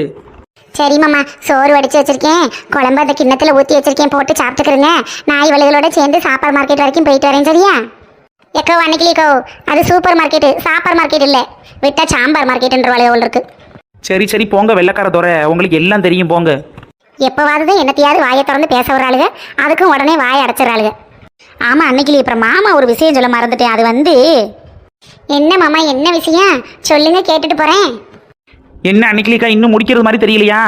சரி மாமா, சோறு வடிச்சு வச்சிருக்கேன், குழம்பு அந்த கிண்ணத்தில் ஊற்றி வச்சிருக்கேன், போட்டு சாப்பிட்டுக்கிறேங்க. நான் இவளுகளோட சேர்ந்து சூப்பர் மார்க்கெட் வரைக்கும் போயிட்டு வரேன் சரியா? எக்கோ அன்னைக்கிலிக்கோ, அது சூப்பர் மார்க்கெட்டு சாப்பர் மார்க்கெட் இல்லை, விட்டா சாம்பார் மார்க்கெட்டுன்ற வளையல் இருக்கு. சரி சரி போங்க வெள்ளைக்கார தோற, உங்களுக்கு எல்லாம் தெரியும் போங்க. எப்போவாது என்னத்தையாவது வாயை திறந்து பேச வர்றாளுங்க, அதுக்கும் உடனே வாயை அடைச்சிடறாளுங்க. ஆமாம் அன்னைக்கிலி, அப்புறம் மாமா ஒரு விஷயம் சொல்ல மறந்துட்டேன். அது வந்து என்ன மாமா, என்ன விஷயம் சொல்லுங்க கேட்டுட்டு போகிறேன். என்ன அன்னைக்கிலிக்கா இன்னும் முடிக்கிறது மாதிரி தெரியலையா?